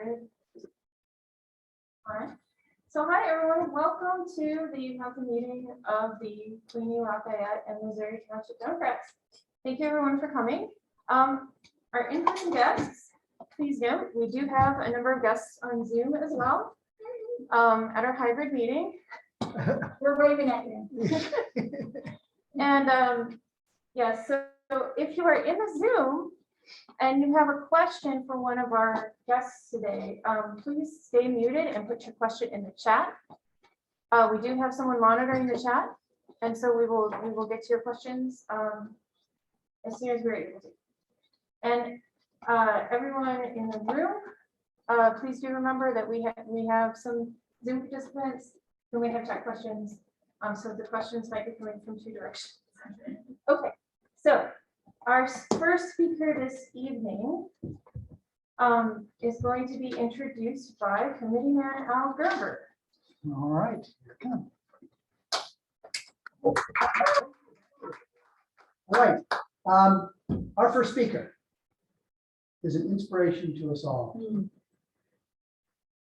Alright. So hi everyone, welcome to the monthly meeting of the Queeny, Lafayette, and Missouri Township Democrats. Thank you everyone for coming. Our in-person guests, please note, we do have a number of guests on Zoom as well at our hybrid meeting. We're waving at you. And yes, so if you are in the Zoom and you have a question for one of our guests today, please stay muted and put your question in the chat. We do have someone monitoring the chat, and so we will get to your questions as soon as we're able to. And everyone in the room, please do remember that we have some Zoom participants who may have chat questions. So the questions might be coming from two directions. Okay, so our first speaker this evening is going to be introduced by Committeeman Al Gerber. All right, here it comes. All right, our first speaker is an inspiration to us all.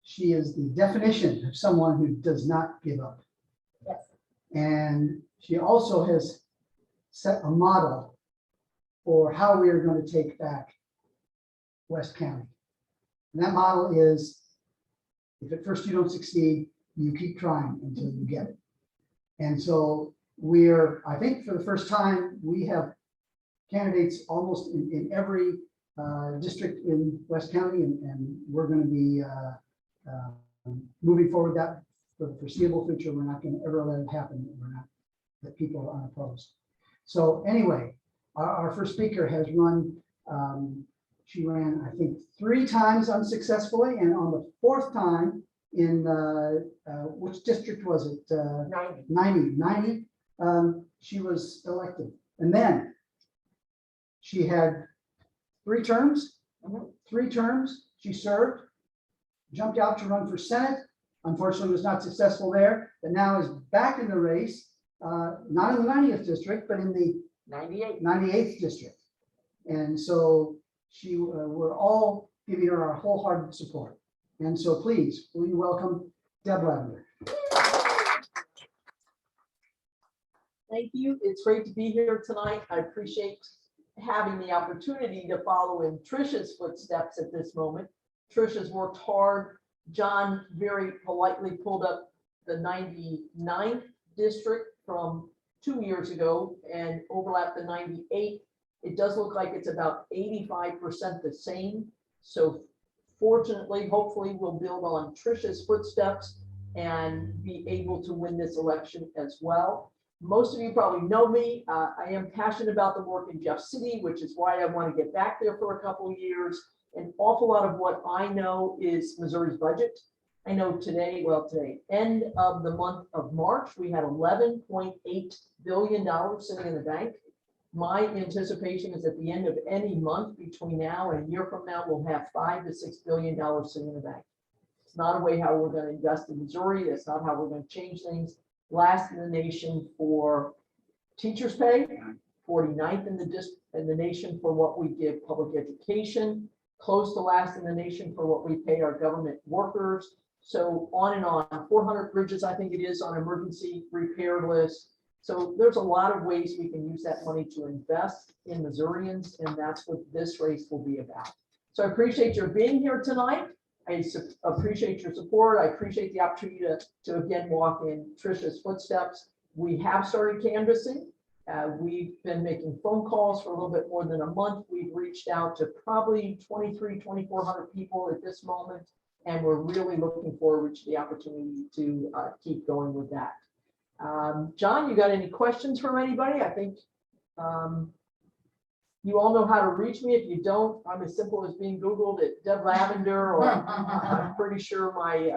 She is the definition of someone who does not give up. Yes. And she also has set a model for how we are going to take back West County. And that model is, if at first you don't succeed, you keep trying until you get it. And so I think for the first time, we have candidates almost in every district in West County, and we're going to be moving forward that for the foreseeable future. We're not going to ever let it happen. That people are unopposed. So anyway, our first speaker has run, she ran, I think, 3 times unsuccessfully, and on the 4th time in, which district was it? 90. She was elected. And then she had 3 terms, 3 terms she served, jumped out to run for Senate, unfortunately was not successful there, but now is back in the race, not in the 90th district, but in the 98th district. And so we're all giving her our wholehearted support. And so please, will you welcome Deb Lavender. Thank you. It's great to be here tonight. I appreciate having the opportunity to follow in Trish's footsteps at this moment. Trish has worked hard. John very politely pulled up the 99th district from 2 years ago and overlapped the 98th. It does look like it's about 85% the same. So fortunately, hopefully we'll build on Trish's footsteps and be able to win this election as well. Most of you probably know me. I am passionate about the work in Jeff City, which is why I want to get back there for a couple of years. An awful lot of what I know is Missouri's budget. I know today, end of the month of March, we had $11.8 billion sitting in the bank. My anticipation is at the end of any month between now and a year from now, we'll have $5 to $6 billion sitting in the bank. It's not a way how we're going to invest in Missouri. That's not how we're going to change things. Last in the nation for teachers' pay, 49th in the nation for what we give public education, close to last in the nation for what we pay our government workers. So on and on, 400 bridges, I think it is, on emergency repair list. So there's a lot of ways we can use that money to invest in Missourians, and that's what this race will be about. So I appreciate your being here tonight. I appreciate your support. I appreciate the opportunity to again walk in Trish's footsteps. We have started canvassing. We've been making phone calls for a little bit more than a month. We've reached out to probably 2,400 people at this moment, and we're really looking forward to the opportunity to keep going with that. John, you got any questions from anybody? I think you all know how to reach me. If you don't, I'm as simple as being Googled at Deb Lavender, or I'm pretty sure my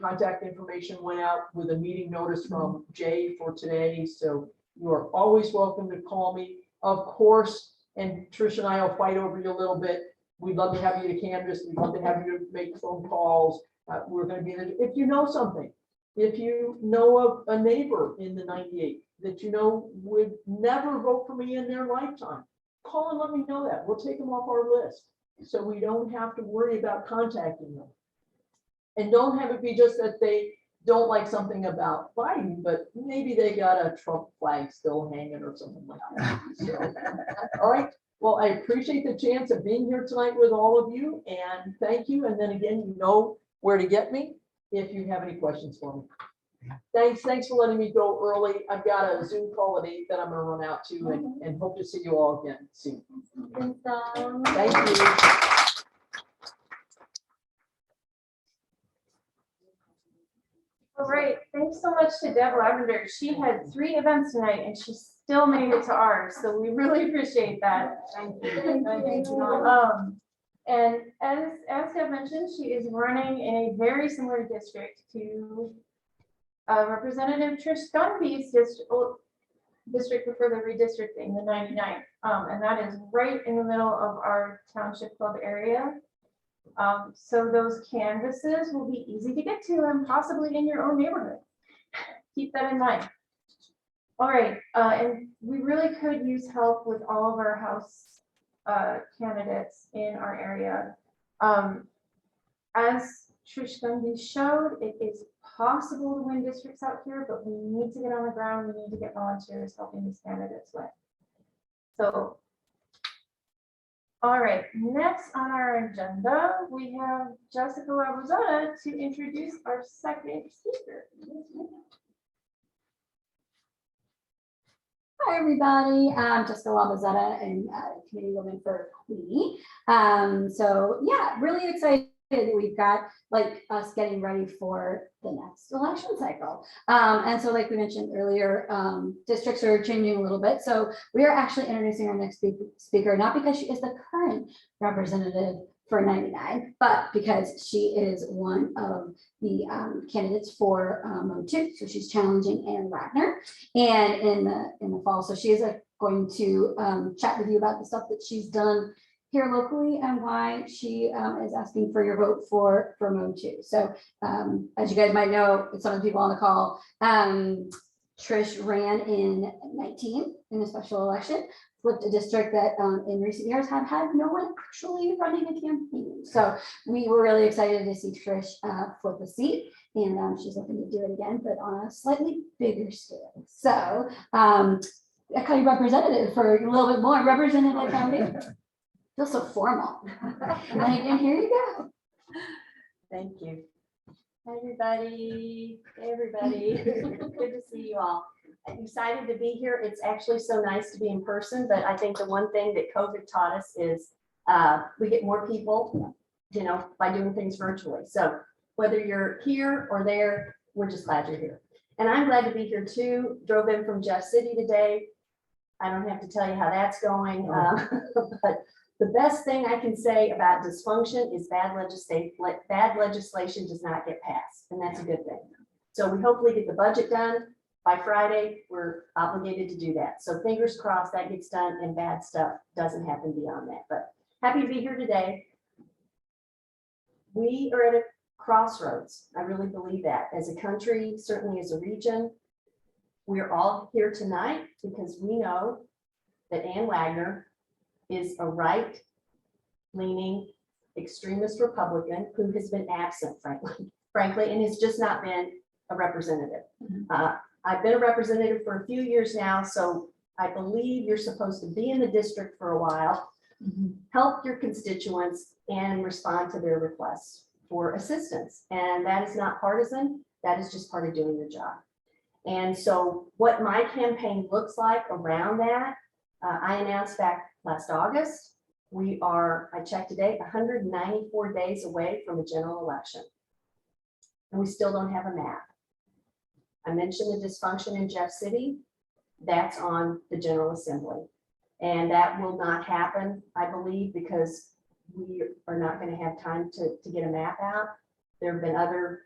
contact information went out with a meeting notice from Jay for today. So you are always welcome to call me, of course, and Trish and I will fight over you a little bit. We'd love to have you to canvass. We'd love to have you to make phone calls. We're going to be there. If you know something, if you know of a neighbor in the 98 that you know would never vote for me in their lifetime, call and let me know that. We'll take them off our list. so we don't have to worry about contacting them. And don't have it be just that they don't like something about Biden, but maybe they got a Trump flag still hanging or something like that. So, all right, well, I appreciate the chance of being here tonight with all of you, and thank you. And then again, you know where to get me if you have any questions for me. Thanks for letting me go early. I've got a Zoom call at 8 that I'm gonna run out to, and hope to see you all again soon. Thank you. All right, thanks so much to Deb Lavender. She had 3 events tonight and she still made it to ours, so we really appreciate that. Thank you. And as Deb mentioned, she is running in a very similar district to Representative Trish Gunby's district for the redistricting, the 99th. And that is right in the middle of our Township Club area. So those canvases will be easy to get to and possibly in your own neighborhood. Keep that in mind. All right, and we really could use help with all of our House candidates in our area. As Trish Gunby showed, it is possible to win districts out here, but we need to get on the ground. We need to get volunteers helping these candidates win. So, all right, next on our agenda, we have Jessica Lavender to introduce our second speaker. Hi, everybody. I'm Jessica Lavazetta and committee woman for Queeny. So yeah, really excited. We've got like us getting ready for the next election cycle. And so like we mentioned earlier, districts are changing a little bit. So we are actually introducing our next speaker, not because she is the current representative for 99, but because she is one of the candidates for Mode 2. So she's challenging Ann Wagner, and in the fall. So she is going to chat with you about the stuff that she's done here locally and why she is asking for your vote for Mode 2. So as you guys might know, some of the people on the call, Trish ran in 19 in a special election, flipped a district that in recent years had no one actually running a campaign. So we were really excited to see Trish flip a seat, and she's looking to do it again, but on a slightly bigger scale. So I call you representative for a little bit more. Representative Foundation. Feels so formal. And here you go. Thank you. Hi, everybody. Hey, everybody. Good to see you all. I'm excited to be here. It's actually so nice to be in person, but I think the one thing that COVID taught us is we get more people, you know, by doing things virtually. So whether you're here or there, we're just glad you're here. And I'm glad to be here too. Drove in from Jeff City today. I don't have to tell you how that's going, but the best thing I can say about dysfunction is bad legislation does not get passed, and that's a good thing. So we hopefully get the budget done by Friday. We're obligated to do that. So fingers crossed that gets done and bad stuff doesn't happen beyond that. But happy to be here today. We are at a crossroads. I really believe that. As a country, certainly as a region, we're all here tonight because we know that Ann Wagner is a right-leaning extremist Republican who has been absent, frankly, and has just not been a representative. I've been a representative for a few years now, so I believe you're supposed to be in the district for a while, help your constituents, and respond to their requests for assistance. And that is not partisan. That is just part of doing the job. And so what my campaign looks like around that, I announced back last August. We are, I checked today, 194 days away from a general election. And we still don't have a map. I mentioned the dysfunction in Jeff City. That's on the General Assembly. And that will not happen, I believe, because we are not going to have time to get a map out. There have been other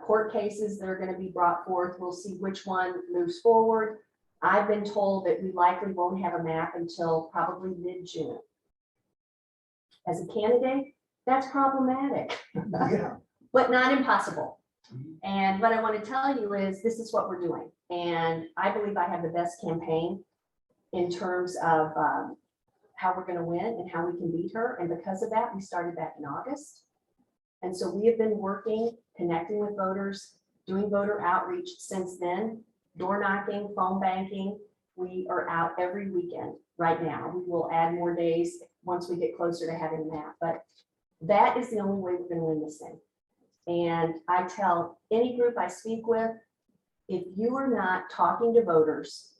court cases that are going to be brought forth. We'll see which one moves forward. I've been told that we likely won't have a map until probably mid-June. As a candidate, that's problematic, but not impossible. And what I want to tell you is this is what we're doing. And I believe I have the best campaign in terms of how we're gonna win and how we can beat her. And because of that, we started back in August. And so we have been working, connecting with voters, doing voter outreach since then, door knocking, phone banking. We are out every weekend right now. We will add more days once we get closer to having that, but that is the only way we're gonna win this thing. And I tell any group I speak with, if you are not talking to voters,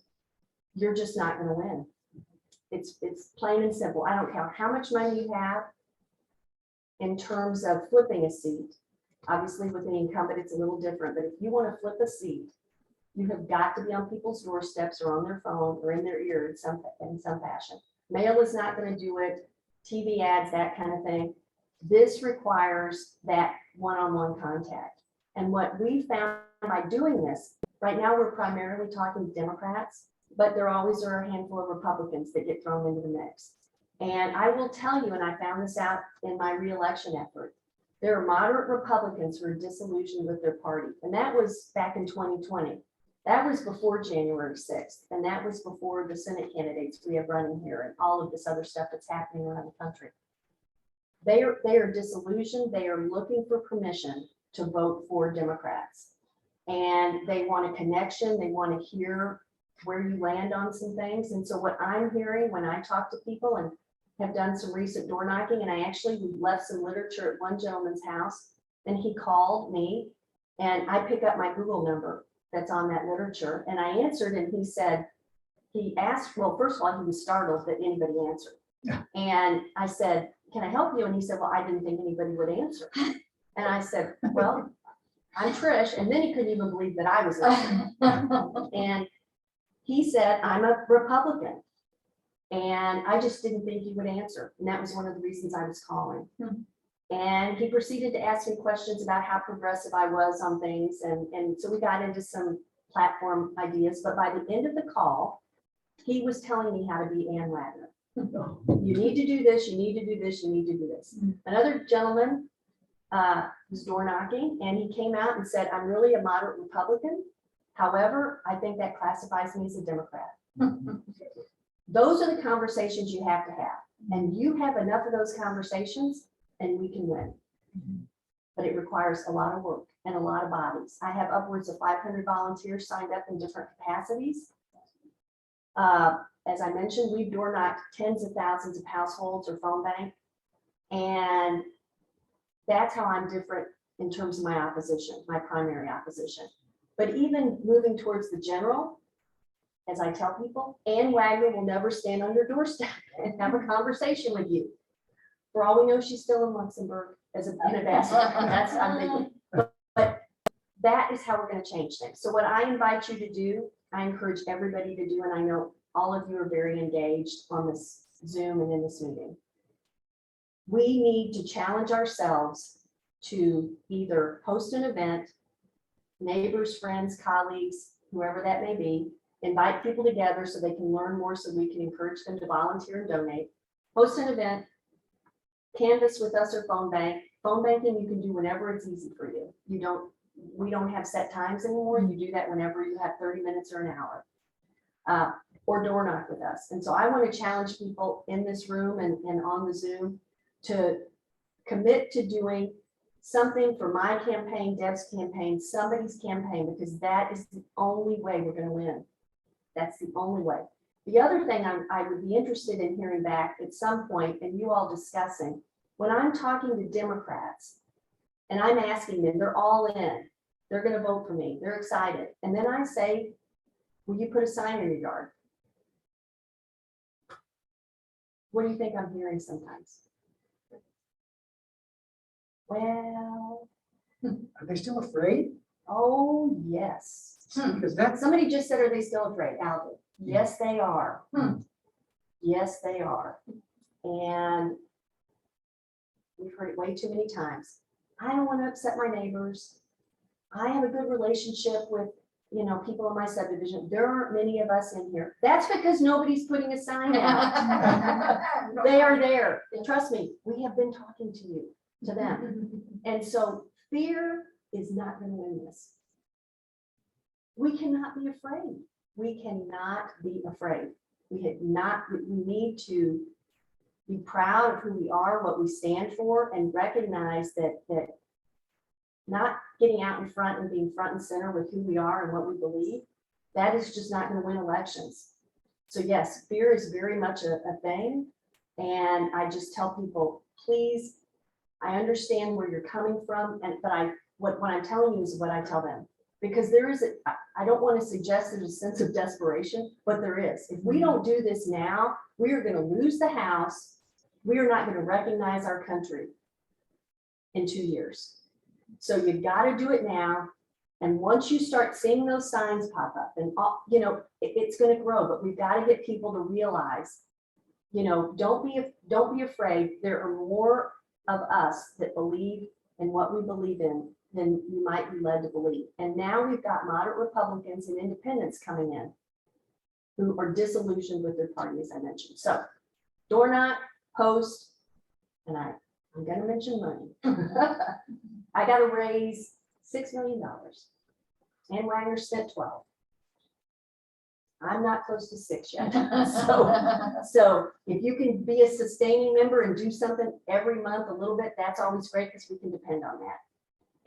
you're just not gonna win. It's plain and simple. I don't care how much money you have in terms of flipping a seat. Obviously, with the incumbent, it's a little different, but if you want to flip a seat, you have got to be on people's doorsteps or on their phone or in their ear in some fashion. Mail is not going to do it. TV ads, that kind of thing. This requires that one-on-one contact. And what we found by doing this, right now we're primarily talking Democrats, but there always are a handful of Republicans that get thrown into the mix. And I will tell you, and I found this out in my reelection effort, there are moderate Republicans who are disillusioned with their party. And that was back in 2020. That was before January 6th. And that was before the Senate candidates we have running here and all of this other stuff that's happening around the country. They are disillusioned. They are looking for permission to vote for Democrats. And they want a connection. They want to hear where you land on some things. And so what I'm hearing when I talk to people and have done some recent door knocking, and we left some literature at one gentleman's house, and he called me, and I pick up my Google number that's on that literature, and I answered, and he asked, well, first of all, he was startled that anybody answered. Yeah. And I said, can I help you? And he said, well, I didn't think anybody would answer. And I said, well, I'm Trish, and then he couldn't even believe that I was answering. And he said, I'm a Republican. And I just didn't think he would answer. And that was one of the reasons I was calling. And he proceeded to ask me questions about how progressive I was on things. And so we got into some platform ideas. But by the end of the call, he was telling me how to be Ann Wagner. You need to do this, you need to do this, you need to do this. Another gentleman was door knocking, and he came out and said, I'm really a moderate Republican. However, I think that classifies me as a Democrat. Those are the conversations you have to have. And you have enough of those conversations and we can win. But it requires a lot of work and a lot of bodies. I have upwards of 500 volunteers signed up in different capacities. As I mentioned, we've door knocked tens of thousands of households or phone bank. And that's how I'm different in terms of my opposition, my primary opposition. But even moving towards the general, as I tell people, Ann Wagner will never stand on your doorstep and have a conversation with you. For all we know, she's still in Luxembourg as an ambassador. That's I'm thinking. But that is how we're going to change things. So what I invite you to do, I encourage everybody to do, and I know all of you are very engaged on this Zoom and in this meeting. We need to challenge ourselves to either host an event, neighbors, friends, colleagues, whoever that may be, invite people together so they can learn more, so we can encourage them to volunteer and donate, host an event, canvas with us or phone bank. Phone banking you can do whenever it's easy for you. We don't have set times anymore. You do that whenever you have 30 minutes or an hour, or door knock with us. And so I want to challenge people in this room and on the Zoom to commit to doing something for my campaign, Deb's campaign, somebody's campaign, because that is the only way we're going to win. That's the only way. The other thing I would be interested in hearing back at some point, and you all discussing, when I'm talking to Democrats and I'm asking them, they're all in, they're going to vote for me, they're excited. And then I say, will you put a sign in your yard? What do you think I'm hearing sometimes? Well, Are they still afraid? oh, yes. Because that's, Somebody just said, are they still afraid? Al did. Yes, they are. Yes, they are. And we've heard it way too many times. I don't want to upset my neighbors. I have a good relationship with, people in my subdivision. There aren't many of us in here. That's because nobody's putting a sign out. They are there. And trust me, we have been talking to them. And so fear is not going to win this. We cannot be afraid. We cannot be afraid. We need to be proud of who we are, what we stand for, and recognize that not getting out in front and being front and center with who we are and what we believe, that is just not going to win elections. So yes, fear is very much a thing. And I just tell people, please, I understand where you're coming from, but what I'm telling you is what I tell them. Because I don't want to suggest there's a sense of desperation, but there is. If we don't do this now, we are going to lose the House. We are not going to recognize our country in 2 years. So you've got to do it now. And once you start seeing those signs pop up, and it's going to grow, but we've got to get people to realize, don't be afraid. There are more of us that believe in what we believe in than you might be led to believe. And now we've got moderate Republicans and independents coming in who are disillusioned with their party, as I mentioned. So door knock, post, and I'm going to mention money. I got to raise $6 million. Ann Wagner spent 12. I'm not close to 6 yet. So if you can be a sustaining member and do something every month a little bit, that's always great because we can depend on that.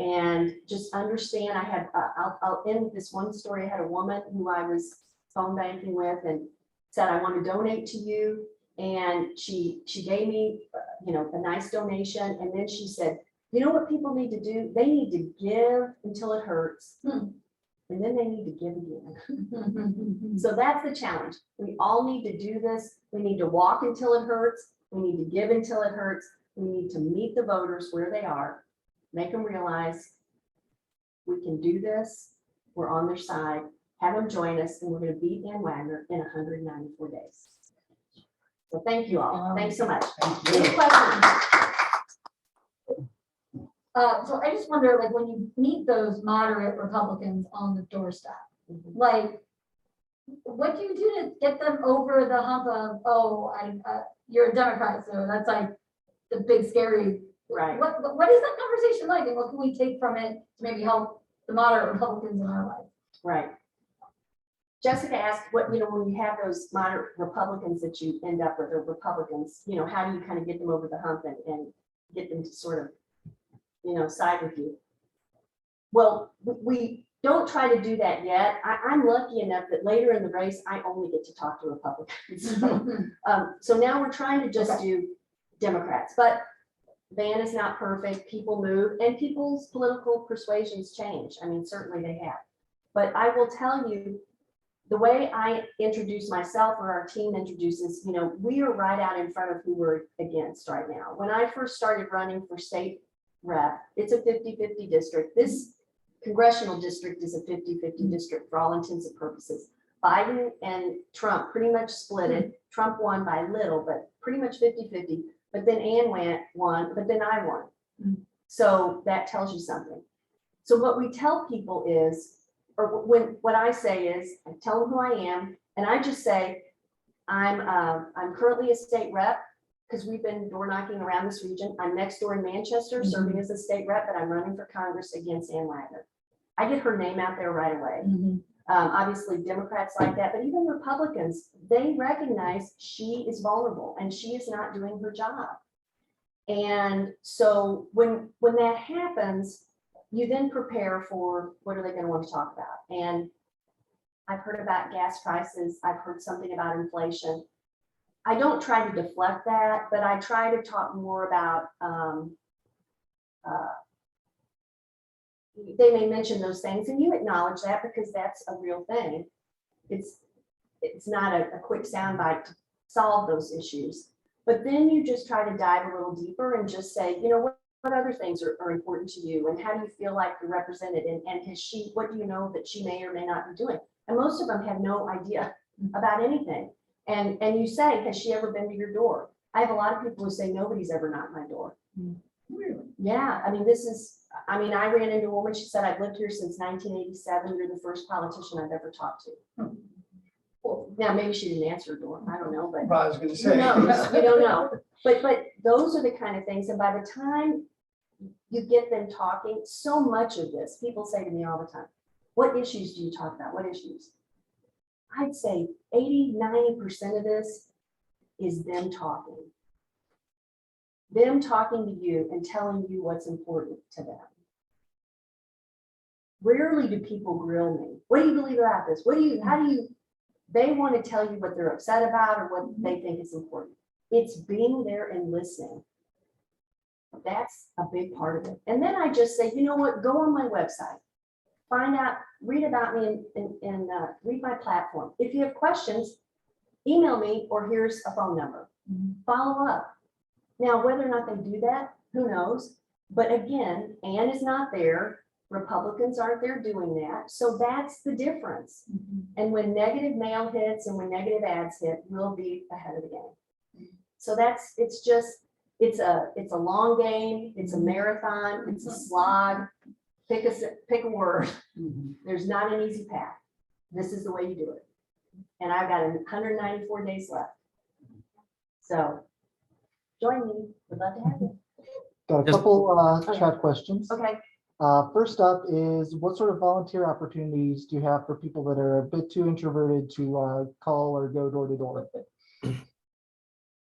And just understand, I'll end with this one story. I had a woman who I was phone banking with and said, I want to donate to you. And she gave me, a nice donation. And then she said, you know what people need to do? They need to give until it hurts. And then they need to give again. So that's the challenge. We all need to do this. We need to walk until it hurts. We need to give until it hurts. We need to meet the voters where they are, make them realize we can do this. We're on their side. Have them join us, and we're going to beat Ann Wagner in 194 days. So thank you all. Thanks so much. Any questions? So I just wonder, like, when you meet those moderate Republicans on the doorstep, like, what do you do to get them over the hump of, you're a Democrat, so that's like the big scary. Right. What is that conversation like, and what can we take from it to maybe help the moderate Republicans in our life? Right. Jessica asked when you have those moderate Republicans that you end up with, or Republicans, how do you kind of get them over the hump and get them to sort of, side with you? Well, we don't try to do that yet. I'm lucky enough that later in the race, I only get to talk to Republicans. So now we're trying to just do Democrats, but Van is not perfect. People move and people's political persuasions change. I mean, certainly they have. But I will tell you, the way I introduce myself, or our team introduces, we are right out in front of who we're against right now. When I first started running for state rep, it's a 50-50 district. This congressional district is a 50-50 district for all intents and purposes. Biden and Trump pretty much split it. Trump won by little, but pretty much 50-50. But then Ann won, but then I won. So that tells you something. So what we tell people is, or what I say is, I tell them who I am, and I just say, I'm currently a state rep, because we've been door knocking around this region. I'm next door in Manchester, serving as a state rep, but I'm running for Congress against Ann Wagner. I get her name out there right away. Obviously Democrats like that, but even Republicans, they recognize she is vulnerable and she is not doing her job. And so when that happens, you then prepare for what are they going to want to talk about. And I've heard about gas prices. I've heard something about inflation. I don't try to deflect that, but I try to talk more about, they may mention those things and you acknowledge that because that's a real thing. It's not a quick soundbite to solve those issues, but then you just try to dive a little deeper and just say, what other things are important to you, and how do you feel like you're represented, and what do you know that she may or may not be doing? And most of them have no idea about anything. And you say, has she ever been to your door? I have a lot of people who say nobody's ever knocked my door. Really? Yeah. I mean, I ran into a woman, she said, I've lived here since 1987. You're the first politician I've ever talked to. Well, now maybe she didn't answer her door. I don't know, but I was going to say. who knows? You don't know. But those are the kind of things. And by the time you get them talking, so much of this, people say to me all the time, what issues do you talk about? What issues? I'd say 80-90% of this is them talking. them talking to you and telling you what's important to them. Rarely do people grill me. What do you believe about this? They want to tell you what they're upset about or what they think is important. It's being there and listening. That's a big part of it. And then I just say, you know what, go on my website, find out, read about me and read my platform. If you have questions, email me or here's a phone number. Follow up. Now, whether or not they do that, who knows? But again, Ann is not there. Republicans aren't there doing that. So that's the difference. And when negative mail hits and when negative ads hit, we'll be ahead of the game. So it's a long game. It's a marathon. It's a slog. Pick a word. There's not an easy path. This is the way you do it. And I've got 194 days left. So join me. Would love to have you. Got a couple chat questions. Okay. First up is, what sort of volunteer opportunities do you have for people that are a bit too introverted to call or go door to door?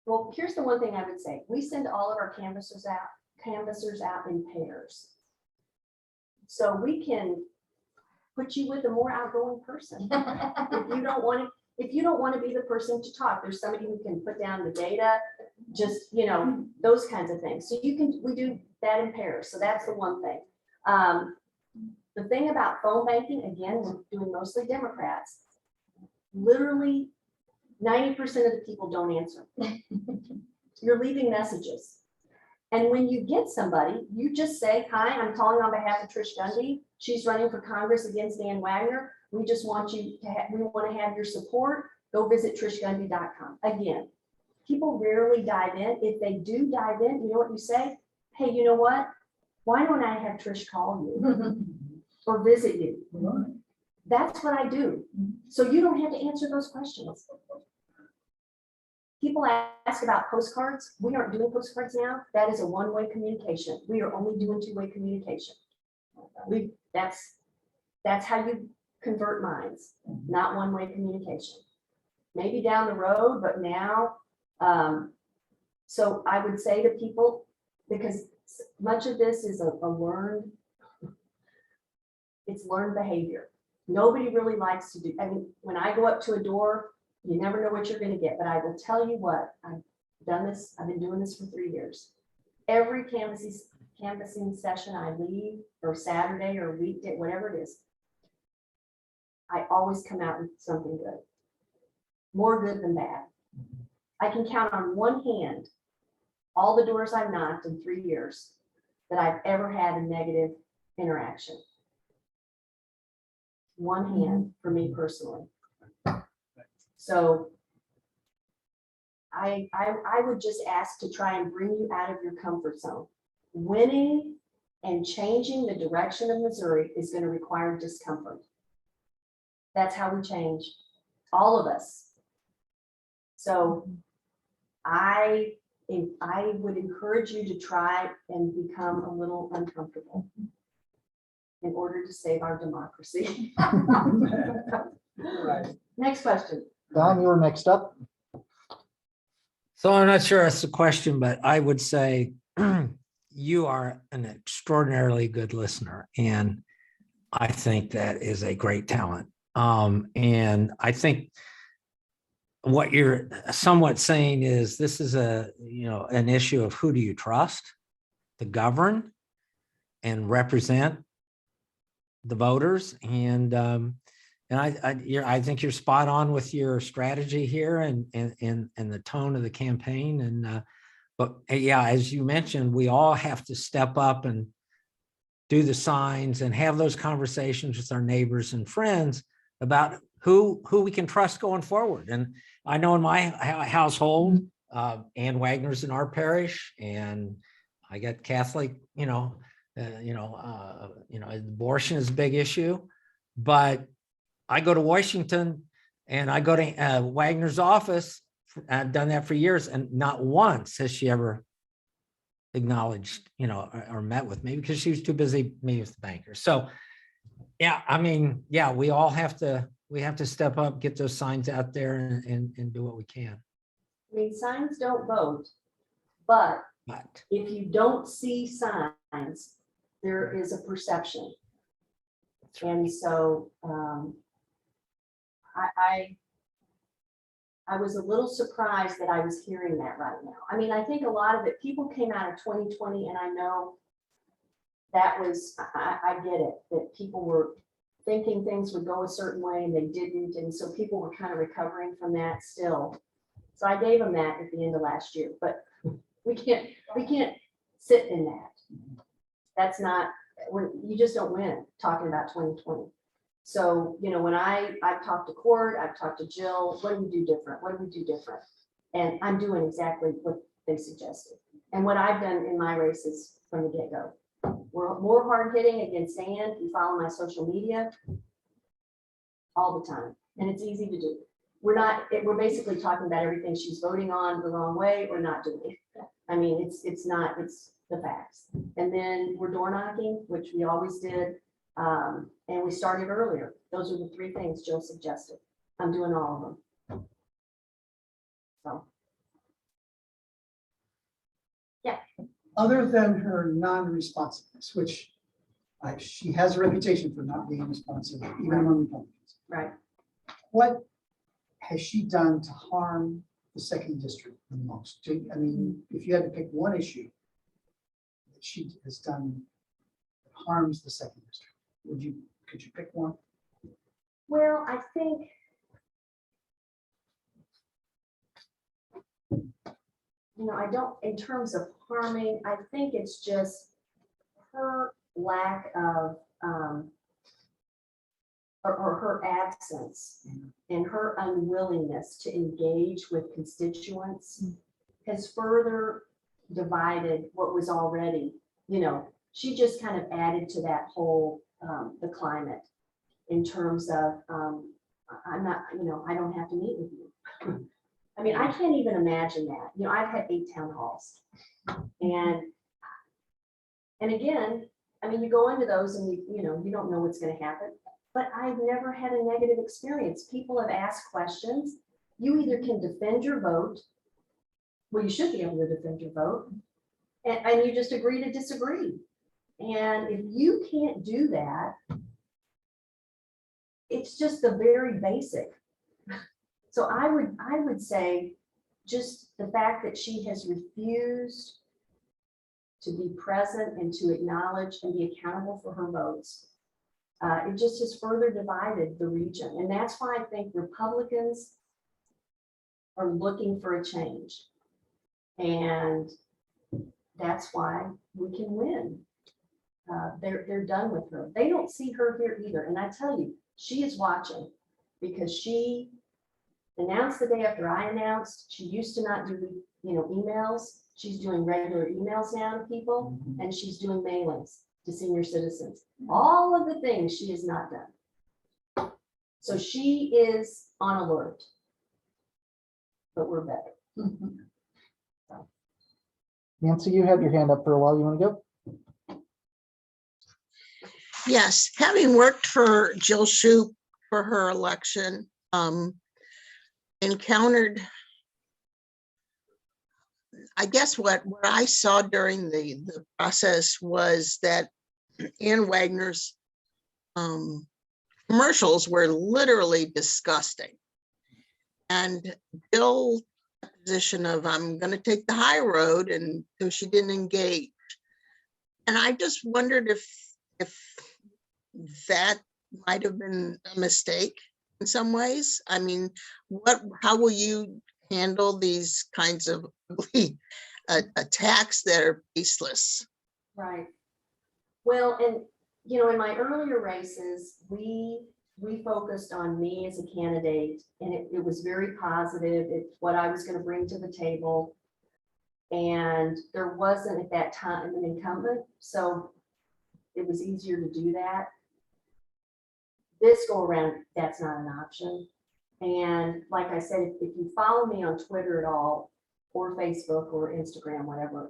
Well, here's the one thing I would say. We send all of our canvassers out in pairs. So we can put you with a more outgoing person. If you don't want to be the person to talk, there's somebody who can put down the data, just, those kinds of things. So we do that in pairs. So that's the one thing. The thing about phone banking, again, we're doing mostly Democrats, literally 90% of the people don't answer. You're leaving messages. And when you get somebody, you just say, hi, I'm calling on behalf of Trish Gunby. She's running for Congress against Dan Wagner. We just want we want to have your support. Go visit trishgunby.com. Again, people rarely dive in. If they do dive in, you know what you say? Hey, you know what? Why don't I have Trish call you or visit you? That's what I do. So you don't have to answer those questions. People ask about postcards. We aren't doing postcards now. That is a one-way communication. We are only doing two-way communication. That's how you convert minds, not one-way communication. Maybe down the road, but now, so I would say to people, because much of this is it's learned behavior. Nobody really likes to do, when I go up to a door, you never know what you're going to get, but I will tell you what, I've been doing this for 3 years. Every canvassing session I leave, or Saturday or weekday, whatever it is, I always come out with something good. More good than bad. I can count on one hand all the doors I've knocked in 3 years that I've ever had a negative interaction. One hand for me personally. So I would just ask to try and bring you out of your comfort zone. Winning and changing the direction of Missouri is going to require discomfort. That's how we change, all of us. So I would encourage you to try and become a little uncomfortable in order to save our democracy. Right. Next question. Don, you were next up. So I'm not sure that's the question, but I would say you are an extraordinarily good listener. And I think that is a great talent. And I think what you're somewhat saying is this is an issue of who do you trust to govern and represent the voters. And I think you're spot on with your strategy here and the tone of the campaign. But yeah, as you mentioned, we all have to step up and do the signs and have those conversations with our neighbors and friends about who we can trust going forward. And I know in my household, Ann Wagner's in our parish, and I got Catholic, abortion is a big issue, but I go to Washington and I go to Wagner's office. I've done that for years, and not once has she ever acknowledged, or met with me because she was too busy meeting with the banker. So, yeah, we all have to step up, get those signs out there and do what we can. I mean, signs don't vote, but But if you don't see signs, there is a perception. And so I was a little surprised that I was hearing that right now. I mean, I think a lot of it, people came out of 2020, and I know that was, I get it, that people were thinking things would go a certain way and they didn't. And so people were kind of recovering from that still. So I gave them that at the end of last year, but we can't sit in that. That's not, you just don't win talking about 2020. So, you know, when I've talked to Cord, I've talked to Jill, what do we do different? What do we do different? And I'm doing exactly what they suggested. And what I've done in my races from the get-go. We're more hard hitting against sand. You follow my social media all the time. And it's easy to do. We're basically talking about everything she's voting on the wrong way or not doing. I mean, it's the facts. And then we're door knocking, which we always did. And we started earlier. Those are the three things Jill suggested. I'm doing all of them. So. Yeah. Other than her non-responsiveness, which she has a reputation for not being responsive, even among Republicans. Right. What has she done to harm the second district the most? I mean, if you had to pick one issue that she has done that harms the second district, could you pick one? Well, I think I don't, in terms of harming, I think it's just her lack of, or her absence and her unwillingness to engage with constituents has further divided what was already, she just kind of added to that whole, the climate in terms of, I'm not, I don't have to meet with you. I mean, I can't even imagine that. I've had 8 town halls. And again, I mean, you go into those and you don't know what's going to happen. But I've never had a negative experience. People have asked questions. You either can defend your vote. Well, you should be able to defend your vote. And you just agree to disagree. And if you can't do that, it's just the very basic. So I would say just the fact that she has refused to be present and to acknowledge and be accountable for her votes, it just has further divided the region. And that's why I think Republicans are looking for a change. And that's why we can win. They're done with her. They don't see her here either. And I tell you, she is watching because she announced the day after I announced. She used to not do, emails. She's doing regular emails now to people, and she's doing mailings to senior citizens. All of the things she has not done. So she is on alert, but we're better. Nancy, you had your hand up for a while. You want to go? Yes, having worked for Jill Shoup for her election, encountered, I guess what I saw during the process was that Ann Wagner's commercials were literally disgusting. And Jill, position of I'm going to take the high road, and so she didn't engage. And I just wondered if that might have been a mistake in some ways. I mean, how will you handle these kinds of attacks that are baseless? Right. Well, and in my earlier races, we focused on me as a candidate, and it was very positive. It's what I was going to bring to the table. And there wasn't at that time an incumbent, so it was easier to do that. This go around, that's not an option. And like I said, if you follow me on Twitter at all, or Facebook or Instagram, whatever,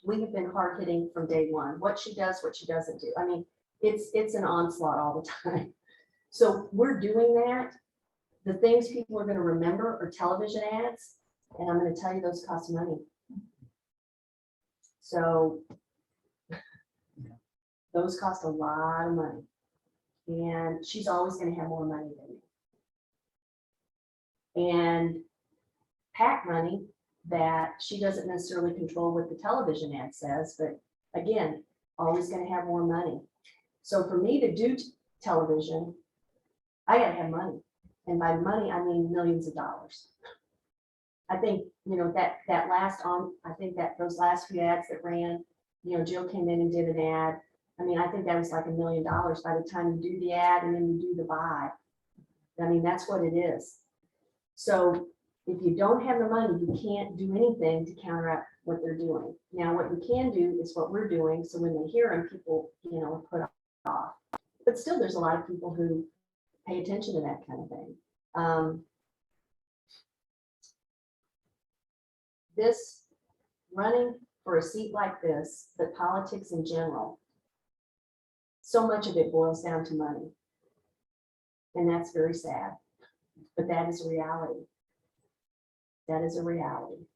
we have been hard hitting from day one. What she does, what she doesn't do. I mean, it's an onslaught all the time. So we're doing that. The things people are going to remember are television ads. And I'm going to tell you, those cost money. So those cost a lot of money. And she's always gonna have more money than me. And PAC money that she doesn't necessarily control what the television ad says, but again, always gonna have more money. So for me to do television, I gotta have money. And by money, I mean millions of dollars. I think, I think that those last few ads that ran, Jill came in and did an ad. I mean, I think that was like $1 million by the time you do the ad and then you do the buy. I mean, that's what it is. So if you don't have the money, you can't do anything to counteract what they're doing. Now, what you can do is what we're doing. So when they hear them, people, put off. But still, there's a lot of people who pay attention to that kind of thing. This running for a seat like this, but politics in general, so much of it boils down to money. And that's very sad, but that is a reality. That is a reality.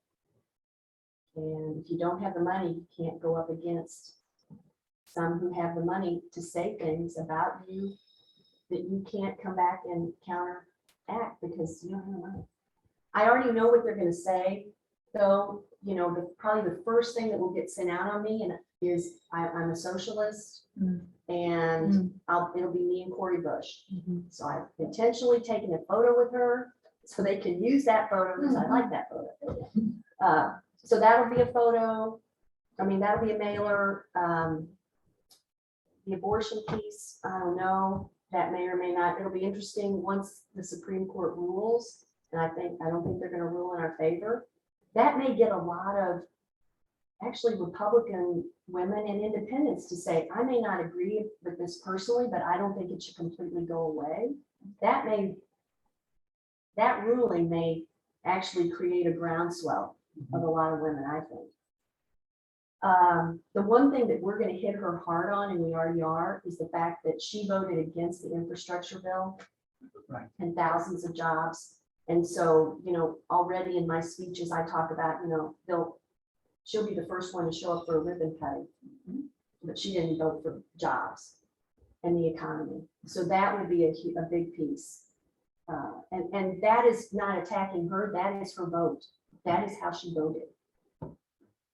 And if you don't have the money, you can't go up against some who have the money to say things about you that you can't come back and counteract because you don't have the money. I already know what they're going to say, though. Probably the first thing that will get sent out on me is I'm a socialist, and it'll be me and Cori Bush. So I've intentionally taken a photo with her so they can use that photo because I like that photo. So that'll be a photo. I mean, that'll be a mailer. The abortion piece, I don't know. That may or may not. It'll be interesting once the Supreme Court rules, and I don't think they're going to rule in our favor. That may get a lot of actually Republican women and independents to say, I may not agree with this personally, but I don't think it should completely go away. That ruling may actually create a groundswell of a lot of women, I think. The one thing that we're going to hit her hard on, and we already are, is the fact that she voted against the infrastructure bill. Right. And thousands of jobs. And so, already in my speeches, I talk about, she'll be the first one to show up for a ribbon cutting, but she didn't vote for jobs and the economy. So that will be a big piece. And that is not attacking her. That is her vote. That is how she voted.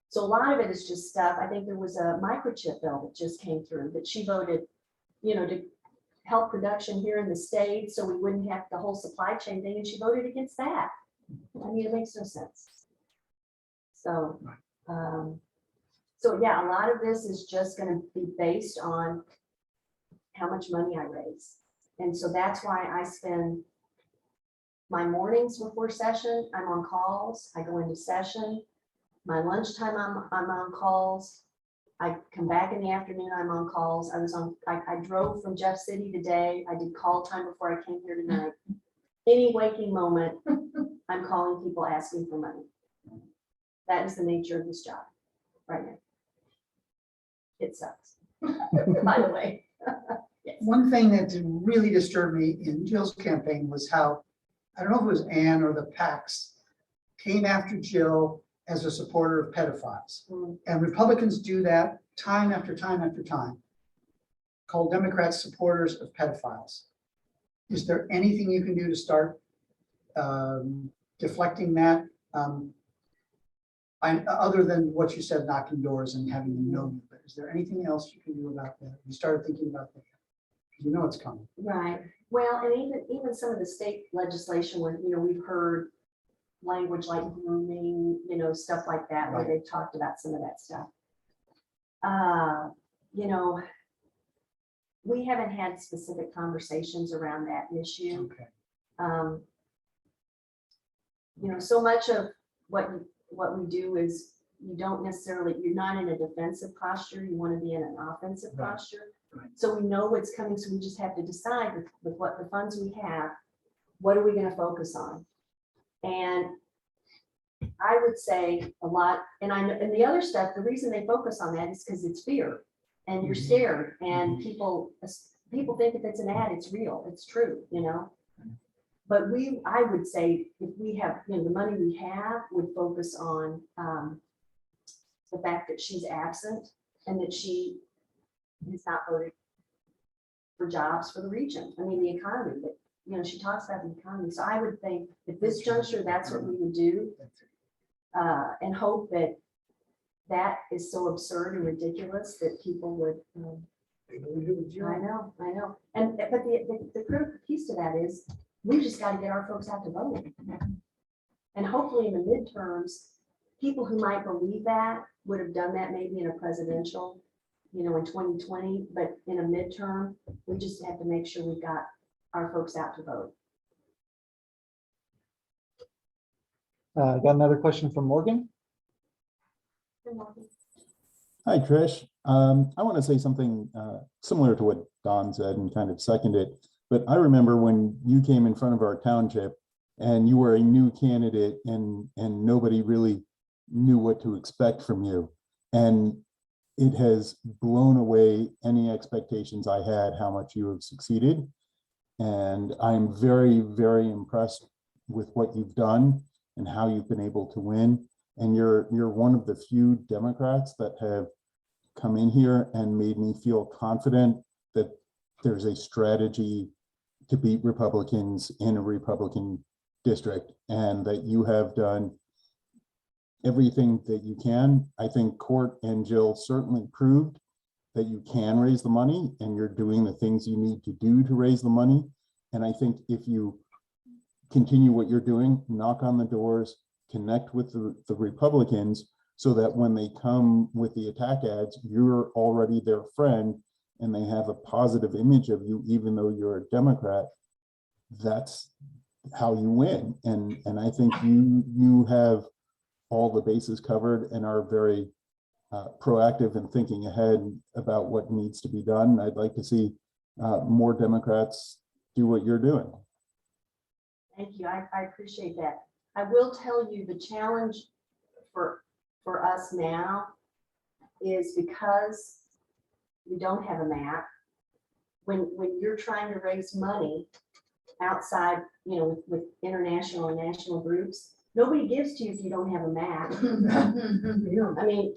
So a lot of it is just stuff. I think there was a microchip bill that just came through that she voted, to help production here in the States so we wouldn't have the whole supply chain thing. And she voted against that. I mean, it makes no sense. So, yeah, a lot of this is just going to be based on how much money I raise. And so that's why I spend my mornings before session, I'm on calls. I go into session. My lunchtime, I'm on calls. I come back in the afternoon, I'm on calls. I drove from Jeff City today. I did call time before I came here tonight. Any waking moment, I'm calling people asking for money. That is the nature of this job right now. It sucks, by the way. Yes. One thing that really disturbed me in Jill's campaign was how, I don't know if it was Ann or the PACs, came after Jill as a supporter of pedophiles. And Republicans do that time after time after time, call Democrats supporters of pedophiles. Is there anything you can do to start deflecting that? Other than what you said, knocking doors and having them know you, but is there anything else you can do about that? You started thinking about that. You know it's coming. Right. Well, and even some of the state legislation where, we've heard language like grooming, stuff like that, where they've talked about some of that stuff. We haven't had specific conversations around that issue. Okay. So much of what we do is you're not in a defensive posture. You want to be in an offensive posture. Right. So we know what's coming. So we just have to decide with what the funds we have, what are we going to focus on? And I would say a lot, and the other stuff, the reason they focus on that is because it's fear and you're scared, and people think if it's an ad, it's real, it's true, But I would say if we have, the money we have would focus on the fact that she's absent and that she has not voted for jobs for the region. I mean, the economy, but, you know, she talks about the economy. So I would think at this juncture, that's what we would do. And hope that that is so absurd and ridiculous that people would, I know. And, but the critical piece to that is, we just got to get our folks out to vote. And hopefully in the midterms, people who might believe that would have done that maybe in a presidential, you know, in 2020, but in a midterm, we just have to make sure we've got our folks out to vote. Got another question from Morgan. Hi, Trish. I want to say something similar to what Don said and kind of second it. But I remember when you came in front of our township and you were a new candidate and nobody really knew what to expect from you. And it has blown away any expectations I had how much you have succeeded. And I'm very, very impressed with what you've done and how you've been able to win. And you're one of the few Democrats that have come in here and made me feel confident that there's a strategy to beat Republicans in a Republican district, and that you have done everything that you can. I think Court and Jill certainly proved that you can raise the money and you're doing the things you need to do to raise the money. And I think if you continue what you're doing, knock on the doors, connect with the Republicans so that when they come with the attack ads, you're already their friend and they have a positive image of you, even though you're a Democrat. That's how you win. And I think you have all the bases covered and are very proactive in thinking ahead about what needs to be done. I'd like to see more Democrats do what you're doing. Thank you. I appreciate that. I will tell you the challenge for us now is because we don't have a map. When you're trying to raise money outside, you know, with international and national groups, nobody gives to you if you don't have a map. I mean,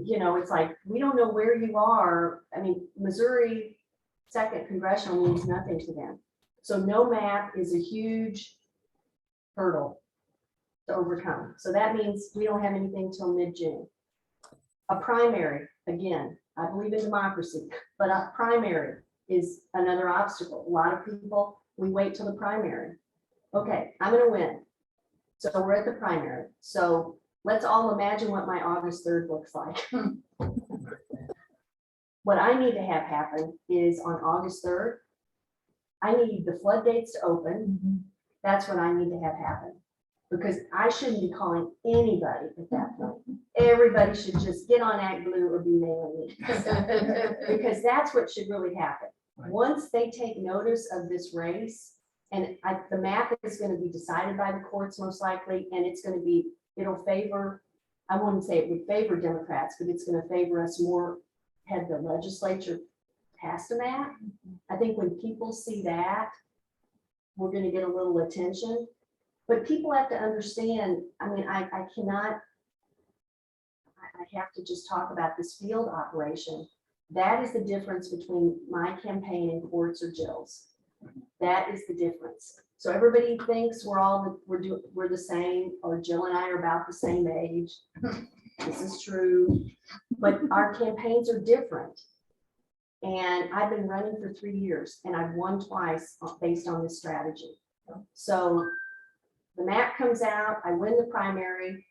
you know, it's like, we don't know where you are. I mean, Missouri 2nd Congressional means nothing to them. So no map is a huge hurdle to overcome. So that means we don't have anything till mid-June. A primary, again, I believe in democracy, but a primary is another obstacle. A lot of people, we wait till the primary. Okay, I'm gonna win. So we're at the primary. So let's all imagine what my August 3rd looks like. What I need to have happen is on August 3rd, I need the floodgates to open. That's what I need to have happen. Because I shouldn't be calling anybody at that point. Everybody should just get on Act Blue or be mailing me. Because that's what should really happen. Right. Once they take notice of this race, and the map is going to be decided by the courts most likely, and it's going to be, it'll favor, I wouldn't say it would favor Democrats, but it's going to favor us more had the legislature passed a map. I think when people see that, we're going to get a little attention. But people have to understand, I mean, I cannot, I have to just talk about this field operation. That is the difference between my campaign and Court's or Jill's. That is the difference. So everybody thinks we're the same, or Jill and I are about the same age. This is true, but our campaigns are different. And I've been running for 3 years and I've won twice based on this strategy. So the map comes out, I win the primary.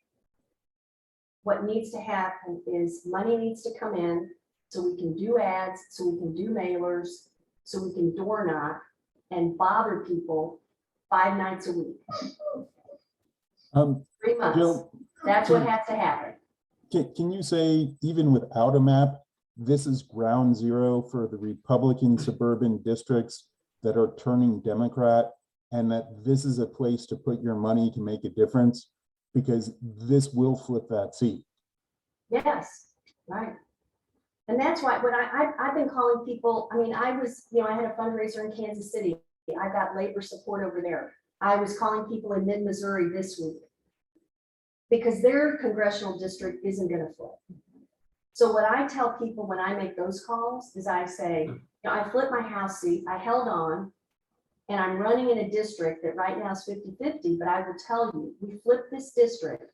What needs to happen is money needs to come in so we can do ads, so we can do mailers, so we can door knock and bother people 5 nights a week. 3 months. Jill, That's what has to happen. Can you say, even without a map, this is ground zero for the Republican suburban districts that are turning Democrat, and that this is a place to put your money to make a difference, because this will flip that seat? Yes, right. And that's why when I've been calling people, I mean, I had a fundraiser in Kansas City. I got labor support over there. I was calling people in mid-Missouri this week. because their congressional district isn't gonna flip. So what I tell people when I make those calls is I say, you know, I flipped my House seat, I held on, and I'm running in a district that right now is 50-50, but I will tell you, we flipped this district.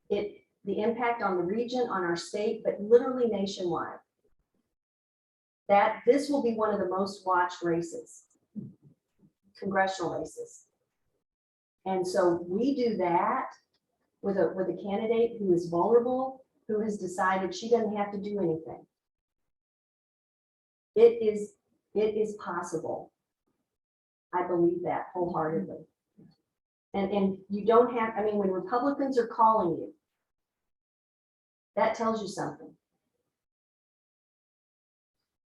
The impact on the region, on our state, but literally nationwide. That this will be one of the most watched races, congressional races. And so we do that with a candidate who is vulnerable, who has decided she doesn't have to do anything. It is possible. I believe that wholeheartedly. And you don't have, I mean, when Republicans are calling you, that tells you something.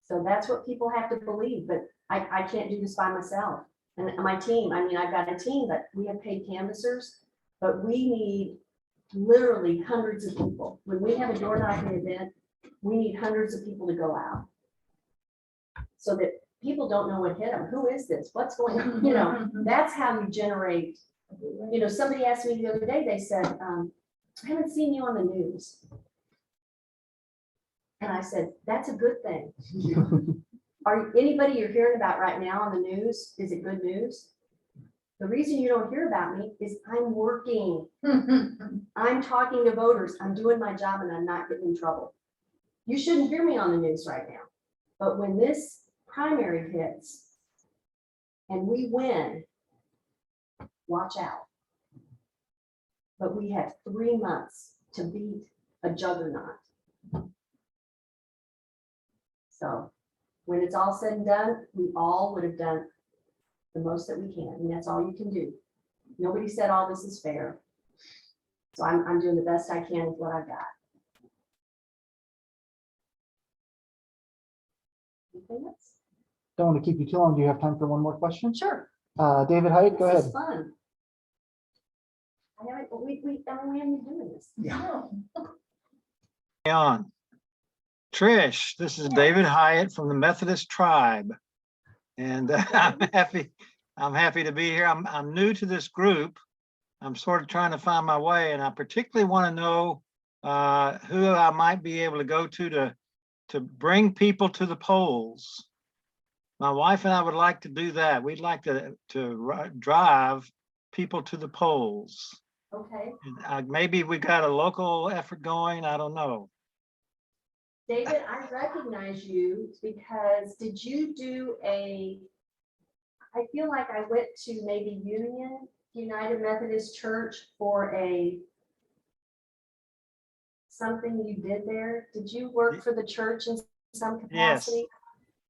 So that's what people have to believe, but I can't do this by myself. And my team, I mean, I've got a team, but we have paid canvassers, but we need literally hundreds of people. When we have a door knocking event, we need hundreds of people to go out. So that people don't know what hit them. Who is this? What's going on? You know, that's how you generate, you know, somebody asked me the other day, they said, I haven't seen you on the news. And I said, that's a good thing. Are anybody you're hearing about right now on the news? Is it good news? The reason you don't hear about me is I'm working. I'm talking to voters. I'm doing my job and I'm not getting in trouble. You shouldn't hear me on the news right now. But when this primary hits and we win, watch out. But we have 3 months to beat a juggernaut. So when it's all said and done, we all would have done the most that we can, and that's all you can do. Nobody said all this is fair. So I'm doing the best I can with what I've got. Anything else? Don't want to keep you too long. Do you have time for one more question? Sure. David Hyatt, go This ahead. is fun. I haven't, we haven't been doing this. Yeah. On. Trish, this is David Hyatt from the Methodist Tribe. And I'm happy to be here. I'm new to this group. I'm sort of trying to find my way, and I particularly want to know who I might be able to go to bring people to the polls. My wife and I would like to do that. We'd like to drive people to the polls. Okay. And, maybe we got a local effort going. I don't know. David, I recognize you because did you do I feel like I went to maybe United Methodist Church for something you did there. Did you work for the church in some capacity?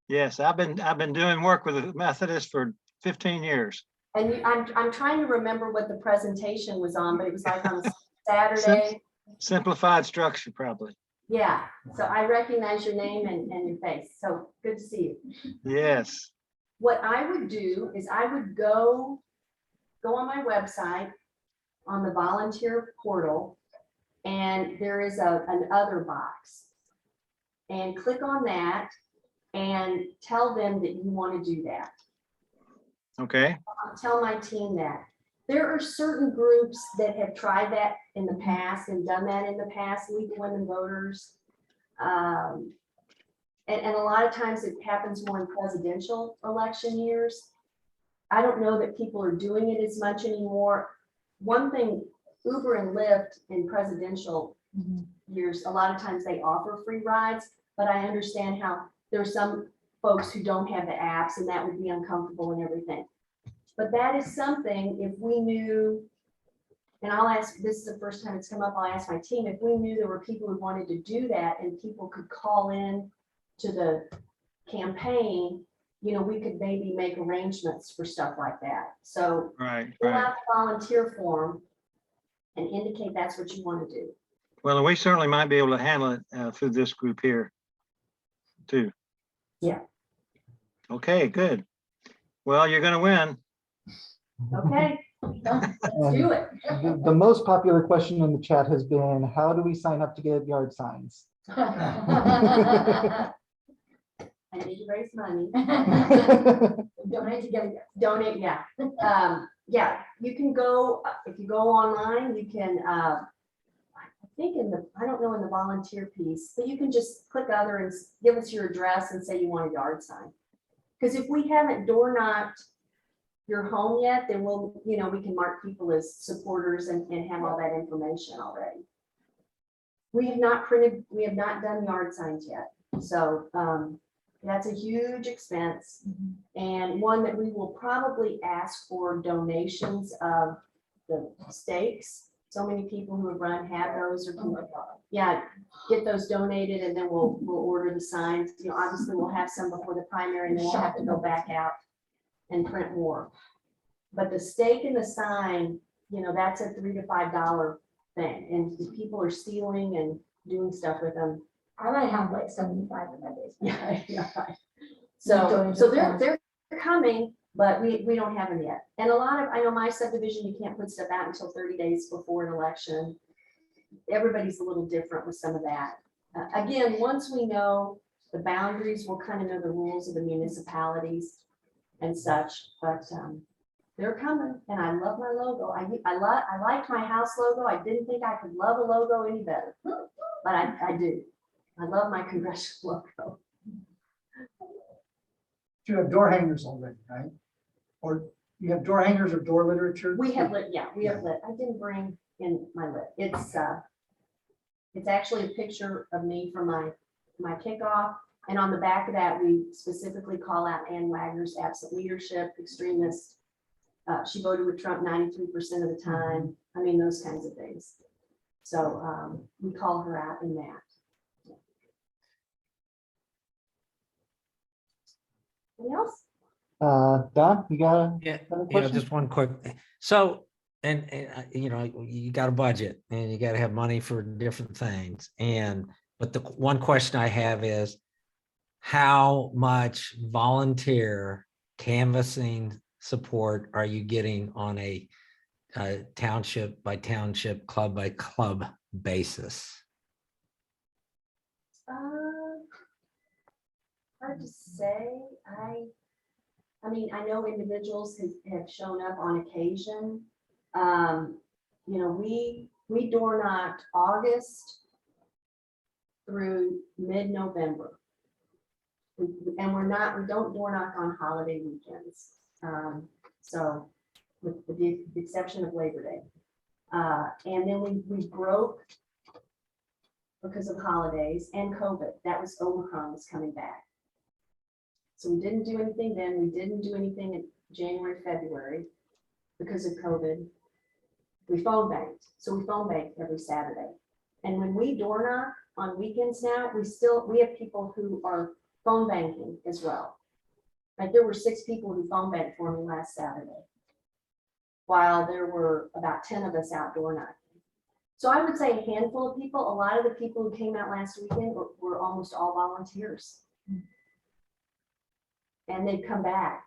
Yes, I've been doing work with the Methodist for 15 years. And I'm trying to remember what the presentation was on, but it was like on Saturday. Simplified structure, probably. Yeah, so I recognize your name and your face. So good to see you. Yes. What I would do is I would go on my website on the volunteer portal, and there is an other box. And click on that and tell them that you want to do that. Okay. I'll tell my team that. There are certain groups that have tried that in the past and done that in the past, League of Women Voters. And a lot of times it happens more in presidential election years. I don't know that people are doing it as much anymore. One thing, Uber and Lyft in presidential years, a lot of times they offer free rides, but I understand how there's some folks who don't have the apps and that would be uncomfortable and everything. But that is something, if we knew, and I'll ask, this is the first time it's come up, I'll ask my team, if we knew there were people who wanted to do that and people could call in to the campaign, you know, we could maybe make arrangements for stuff like that. So fill out the volunteer form and indicate that's what you want to do. Well, we certainly might be able to handle it through this group here too. Yeah. Okay, good. Well, you're going to win. Okay, let's do it. The most popular question in the chat has been, how do we sign up to get yard signs? I need to raise money. Donate to get it. Donate, yeah. Yeah, you can go, if you go online, you can think I don't know in the volunteer piece, but you can just click other and give us your address and say you want a yard sign. Because if we haven't door knocked your home yet, then we can mark people as supporters and have all that information already. We have not done yard signs yet. So that's a huge expense and one that we will probably ask for donations of the stakes. So many people who have run have those, or get those donated, and then we'll order the signs. Obviously we'll have some before the primary, and then we'll have to go back out and print more. But the stake and the sign, that's a $3 to $5 thing, and if people are stealing and doing stuff with them. I might have like 75 in my basement. Yeah, right. So they're coming, but we don't have them yet. And I know my subdivision, you can't put stuff out until 30 days before an election. Everybody's a little different with some of that. Again, once we know the boundaries, we'll kind of know the rules of the municipalities and such, but they're coming, and I love my logo. I liked my house logo. I didn't think I could love a logo any better, but I do. I love my Congressional logo. You have door hangers already, right? Or you have door hangers or door literature? We have lit, yeah, we have lit. I didn't bring in my lit. It's actually a picture of me from my kickoff. And on the back of that, we specifically call out Ann Wagner's absent leadership, extremist. She voted with Trump 93% of the time. I mean, those kinds of things. So we call her out in that. Anything else? Don, you got Yeah, another question? just one quick. So, and you got a budget and you got to have money for different things. But the one question I have is, how much volunteer canvassing support are you getting on a township by township, club by club basis? Hard to say. I mean, I know individuals have shown up on occasion. We door knocked August through mid-November. And we don't door knock on holiday weekends. So with the exception of Labor Day. And then we broke because of holidays and COVID. That was Omicron was coming back. So we didn't do anything then. We didn't do anything in January, February because of COVID. We phone banked. So we phone bank every Saturday. And when we door knock on weekends now, we have people who are phone banking as well. Like there were 6 people who phone banked for me last Saturday, while there were about 10 of us out door knocking. So I would say a handful of people. A lot of the people who came out last weekend were almost all volunteers. And they've come back.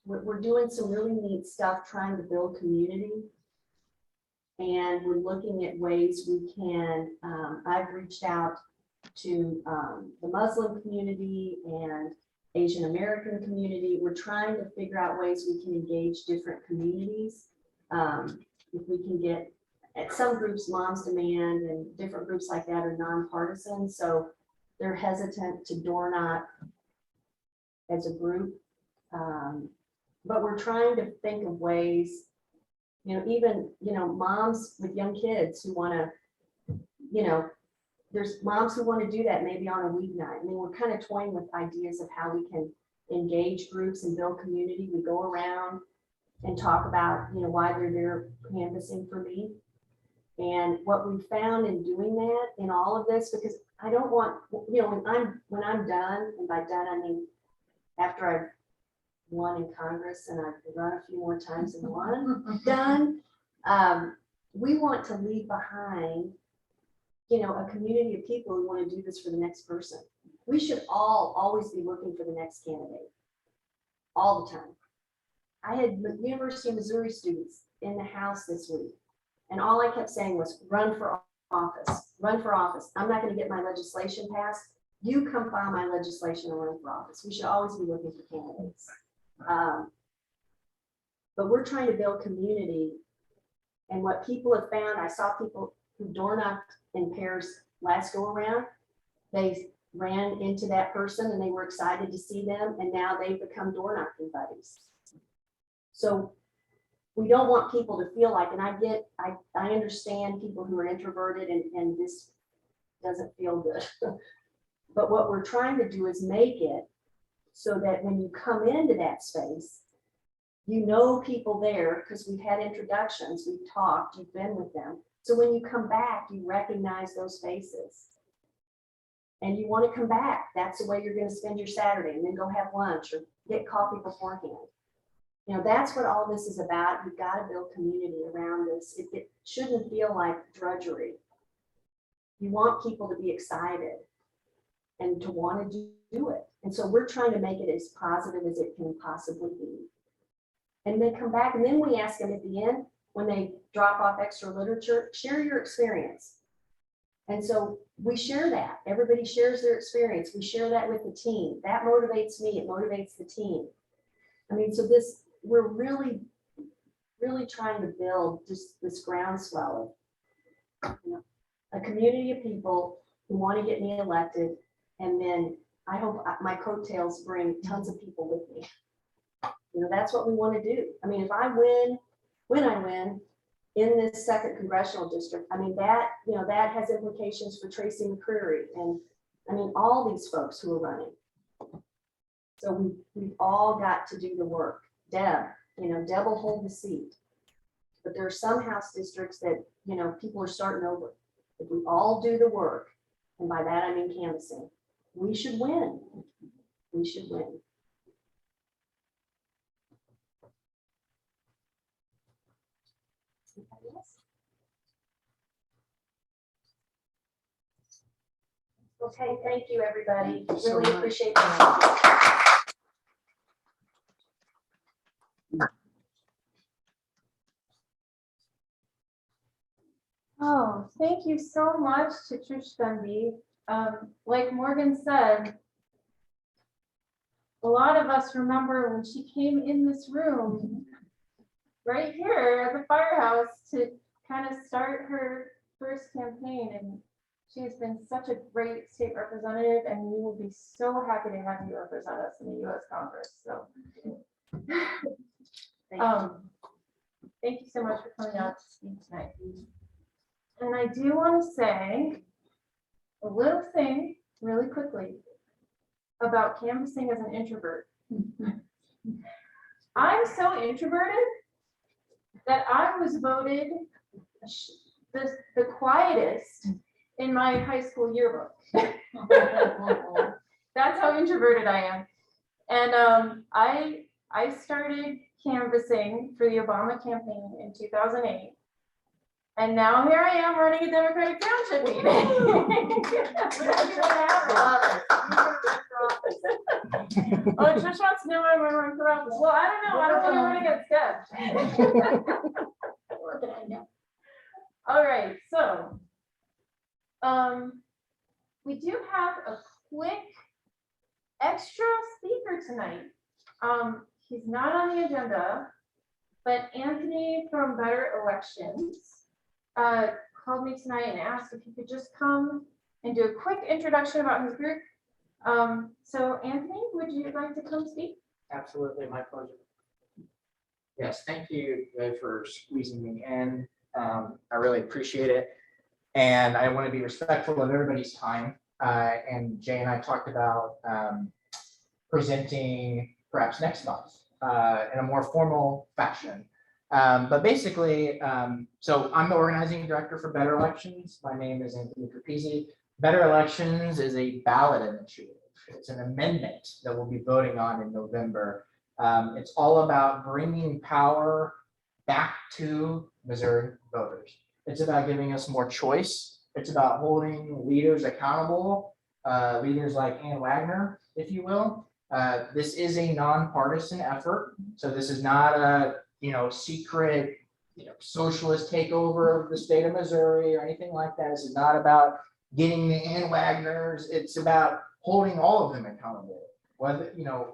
We're doing some really neat stuff trying to build community. And we're looking at ways we can, I've reached out to the Muslim community and Asian American community. We're trying to figure out ways we can engage different communities. If we can get, at some groups, Moms Demand and different groups like that are nonpartisan. So they're hesitant to door knock as a group. But we're trying to think of ways, even, moms with young kids who want to, there's moms who want to do that maybe on a weeknight. I mean, we're kind of toying with ideas of how we can engage groups and build community. We go around and talk about, why they're there canvassing for me. And what we found in doing that in all of this, because I don't want, when I'm done, and by done, I mean, after I've won in Congress and I've run a few more times than one, done, we want to leave behind, a community of people who want to do this for the next person. We should always be looking for the next candidate, all the time. I had the University of Missouri students in the House this week, and all I kept saying was, run for office, run for office. I'm not going to get my legislation passed. You come file my legislation and run for office. We should always be looking for candidates. But we're trying to build community. And what people have found, I saw people who door knocked in pairs last go around, they ran into that person and they were excited to see them, and now they've become door knocking buddies. So we don't want people to feel like, and I understand people who are introverted and this doesn't feel good. But what we're trying to do is make it so that when you come into that space, you know people there because we've had introductions, we've talked, you've been with them. So when you come back, you recognize those faces. And you want to come back. That's the way you're going to spend your Saturday, and then go have lunch or get coffee beforehand. You know, that's what all this is about. You've got to build community around this. It shouldn't feel like drudgery. You want people to be excited and to want to do it. And so we're trying to make it as positive as it can possibly be. And they come back, and then we ask them at the end, when they drop off extra literature, share your experience. And so we share that. Everybody shares their experience. We share that with the team. That motivates me. It motivates the team. I mean, so we're really, really trying to build just this groundswell of, you know, a community of people who want to get me elected. And then I hope my coattails bring tons of people with me. You know, that's what we want to do. I mean, if I win, when I win in this 2nd congressional district, I mean, that, you know, that has implications for Tracy McCreary and I mean, all these folks who are running. So we've all got to do the work. Deb, you know, Deb will hold the seat. But there are some House districts that, you know, people are starting over. If we all do the work, and by that I mean canvassing, we should win. We should win. Okay, thank you, everybody. Really appreciate that. Oh, thank you so much to Trish Gunby. Like Morgan said, a lot of us remember when she came in this room right here at the firehouse to kind of start her first campaign. And she has been such a great state representative, and we will be so happy to have you represent us in the US Congress. So thank you so much for coming out to speak tonight. And I do want to say a little thing really quickly about canvassing as an introvert. I'm so introverted that I was voted the quietest in my high school yearbook. That's how introverted I am. And I started canvassing for the Obama campaign in 2008. And now here I am running a Democratic Township meeting. Oh, Trish wants to know why I'm running for office. Well, I don't know. I don't want to run against Deb. What did I know? All right, so we do have a quick extra speaker tonight. He's not on the agenda, but Anthony from Better Elections called me tonight and asked if he could just come and do a quick introduction about his group. So Anthony, would you like to come speak? Absolutely, my pleasure. Yes, thank you for squeezing me in. I really appreciate it. And I want to be respectful of everybody's time. And Jay and I talked about presenting perhaps next month in a more formal fashion. But basically, so I'm the organizing director for Better Elections. My name is Anthony Capizzi. Better Elections is a ballot initiative. It's an amendment that we'll be voting on in November. It's all about bringing power back to Missouri voters. It's about giving us more choice. It's about holding leaders accountable, leaders like Ann Wagner, if you will. This is a nonpartisan effort. So this is not a secret socialist takeover of the state of Missouri or anything like that. This is not about getting the Ann Wagners. It's about holding all of them accountable. Whether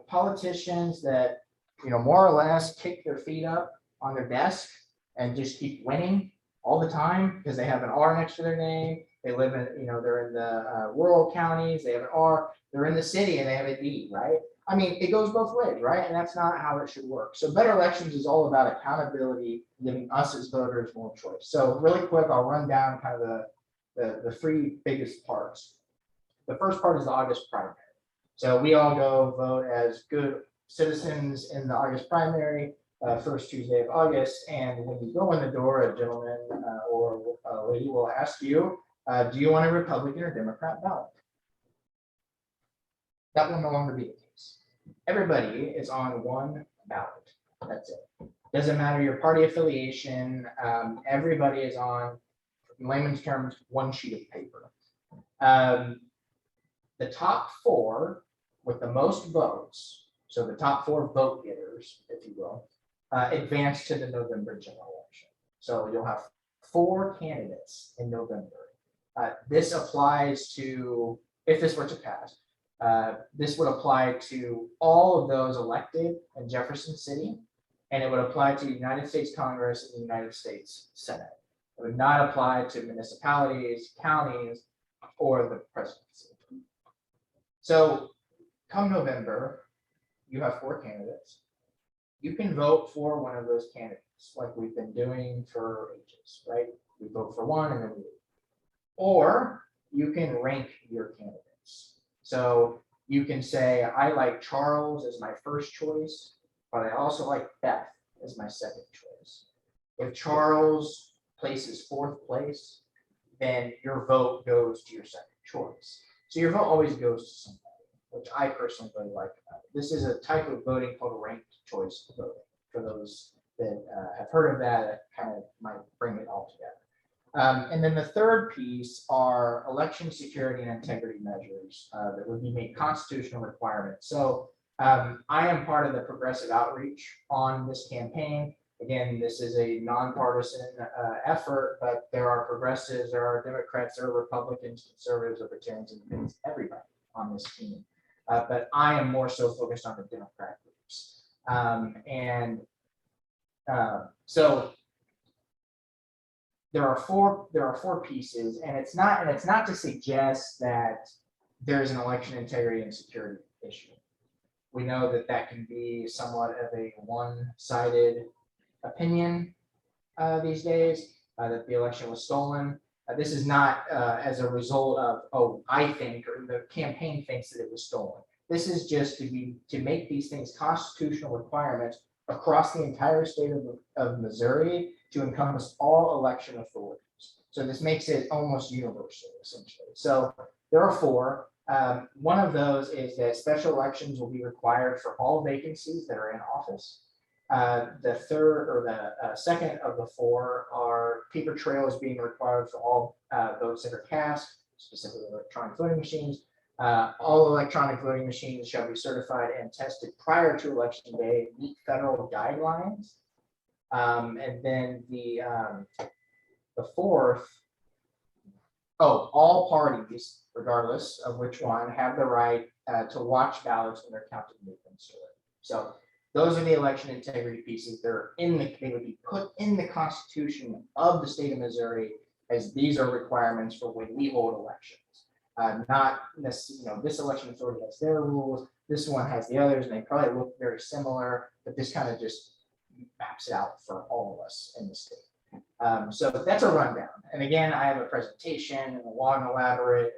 politicians that more or less kick their feet up on their desk and just keep winning, all the time because they have an R next to their name. They live in, they're in the rural counties, they have an R, they're in the city and they have an E, right? I mean, it goes both ways, right? And that's not how it should work. So Better Elections is all about accountability, giving us as voters more choice. So really quick, I'll run down kind of the three biggest parts. The first part is the August primary. So we all go vote as good citizens in the August primary, first Tuesday of August. And when you go in the door, a gentleman or a lady will ask you, do you want a Republican or Democrat ballot? That will no longer be the case. Everybody is on one ballot. That's it. Doesn't matter your party affiliation. Everybody is on, in layman's terms, one sheet of paper. The top four with the most votes, so the top four vote getters, if you will, advance to the November general election. So you'll have 4 candidates in November. This applies to, if this were to pass, this would apply to all of those elected in Jefferson City, and it would apply to the United States Congress and the United States Senate. It would not apply to municipalities, counties, or the presidency. So come November, you have 4 candidates. You can vote for one of those candidates like we've been doing for ages, right? We vote for one and then we leave. Or you can rank your candidates. So you can say, I like Charles as my first choice, but I also like Beth as my second choice. If Charles places 4th place, then your vote goes to your second choice. So your vote always goes to somebody, which I personally really like about it. This is a type of voting called ranked choice voting. For those that have heard of that, it kind of might bring it all together. And then the third piece are election security and integrity measures that would be made constitutional requirements. So I am part of the progressive outreach on this campaign. Again, this is a nonpartisan effort, but there are progressives, there are Democrats, there are Republicans, conservatives, libertarians, and everybody on this team. But I am more so focused on the Democrat groups. So there are four pieces, and it's not to suggest that there's an election integrity and security issue. We know that can be somewhat of a one-sided opinion these days, that the election was stolen. This is not as a result of, oh, I think, or the campaign thinks that it was stolen. This is just to make these things constitutional requirements across the entire state of Missouri to encompass all election authorities. So this makes it almost universal, essentially. So there are 4. One of those is that special elections will be required for all vacancies that are in office. The third or the second of the 4 are paper trails being required for all votes that are cast, specifically electronic voting machines. All electronic voting machines shall be certified and tested prior to election day, meet federal guidelines. And then the 4th, all parties, regardless of which one, have the right to watch ballots when they're counted and move them stored. So those are the election integrity pieces. They would be put in the Constitution of the state of Missouri as these are requirements for when we hold elections. Not necessarily, this election authority has their rules, this one has the others, and they probably look very similar, but this kind of just maps it out for all of us in the state. So that's a rundown. And again, I have a presentation and a long, elaborate,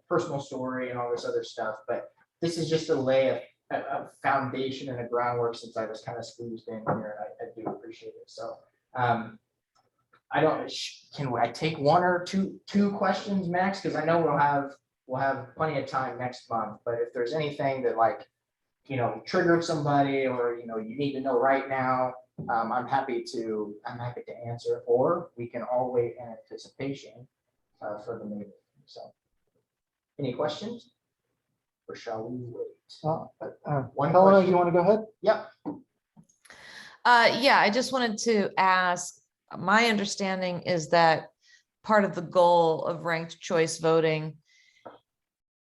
personal story and all this other stuff. But this is just to lay a foundation and a groundwork since I was kind of squeezed in here. I do appreciate it. So can I take 1 or two questions max? Because I know we'll have plenty of time next month. But if there's anything that triggered somebody or you need to know right now, I'm happy to answer, or we can all wait in anticipation for the meeting. So any questions? Or shall we wait? One Helena, question. you want to go ahead? Yep. Yeah, I just wanted to ask, my understanding is that part of the goal of ranked choice voting,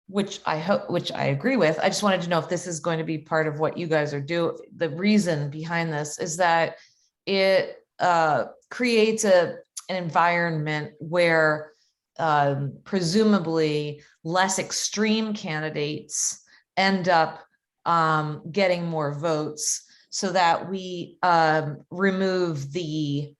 which I agree with. I just wanted to know if this is going to be part of what you guys are doing. The reason behind this is that it creates an environment where presumably less extreme candidates end up getting more votes, so that we remove the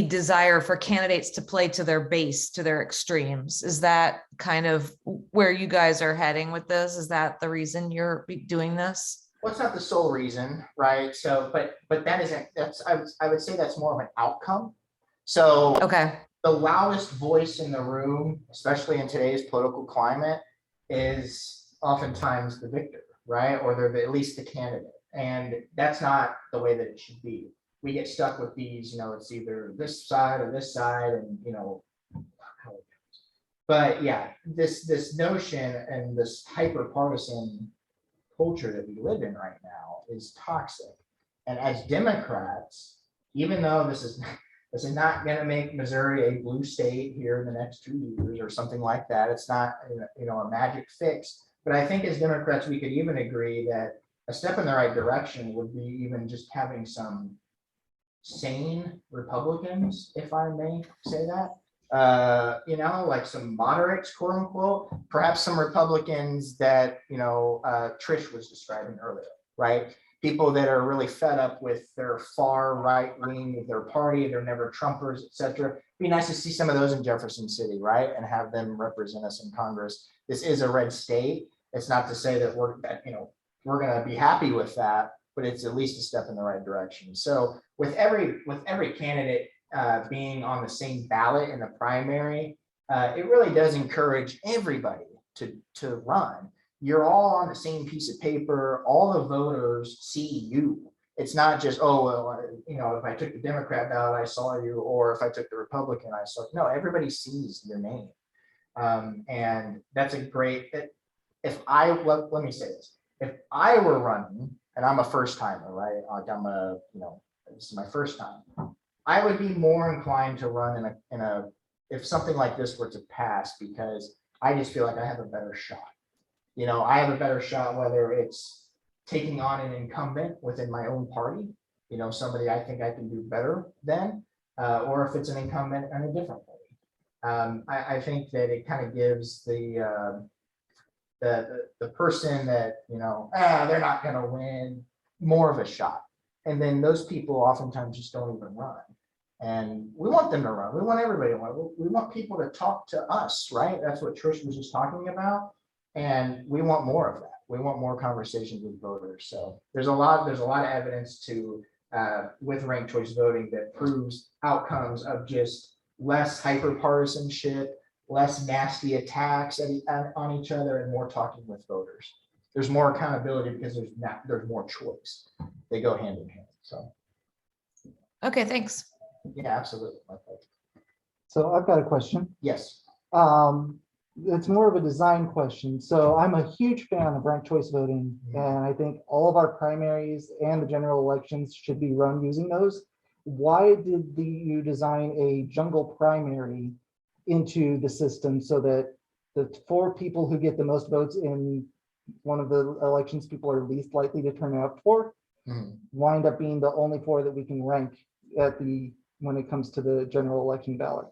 desire for candidates to play to their base, to their extremes. Is that kind of where you guys are heading with this? Is that the reason you're doing this? Well, it's not the sole reason, right? So, but that isn't, I would say that's more of an outcome. So Okay. the loudest voice in the room, especially in today's political climate, is oftentimes the victor, right? Or they're at least the candidate. And that's not the way that it should be. We get stuck with these, it's either this side or this side, and how it goes. But yeah, this notion and this hyper partisan culture that we live in right now is toxic. And as Democrats, even though this is not going to make Missouri a blue state here in the next 2 years or something like that, it's not a magic fix. But I think as Democrats, we could even agree that a step in the right direction would be even just having some sane Republicans, if I may say that, like some moderates, quote unquote, perhaps some Republicans that, Trish was describing earlier, right? People that are really fed up with their far right wing of their party, they're never Trumpers, etc. Be nice to see some of those in Jefferson City, right? And have them represent us in Congress. This is a red state. It's not to say that we're going to be happy with that, but it's at least a step in the right direction. So with every candidate being on the same ballot in the primary, it really does encourage everybody to run. You're all on the same piece of paper. All the voters see you. It's not just, oh, well, if I took the Democrat ballot, I saw you, or if I took the Republican, I saw. No, everybody sees your name. And that's a great, let me say this. If I were running, and I'm a first timer, right? Like this is my first time. I would be more inclined to run if something like this were to pass, because I just feel like I have a better shot. I have a better shot, whether it's taking on an incumbent within my own party, somebody I think I can do better than, or if it's an incumbent in a different party. I think that it kind of gives the person that, they're not going to win, more of a shot. And then those people oftentimes just don't even run. And we want them to run. We want everybody to run. We want people to talk to us, right? That's what Trish was just talking about. And we want more of that. We want more conversations with voters. So there's a lot of evidence with ranked choice voting that proves outcomes of just less hyper partisanship, less nasty attacks on each other, and more talking with voters. There's more accountability because there's more choice. They go hand in hand. So. Okay, thanks. Yeah, absolutely. So I've got a question. Yes. It's more of a design question. So I'm a huge fan of ranked choice voting, and I think all of our primaries and the general elections should be run using those. Why did you design a jungle primary into the system so that the 4 people who get the most votes in one of the elections people are least likely to turn out for wind up being the only 4 that we can rank when it comes to the general election ballot,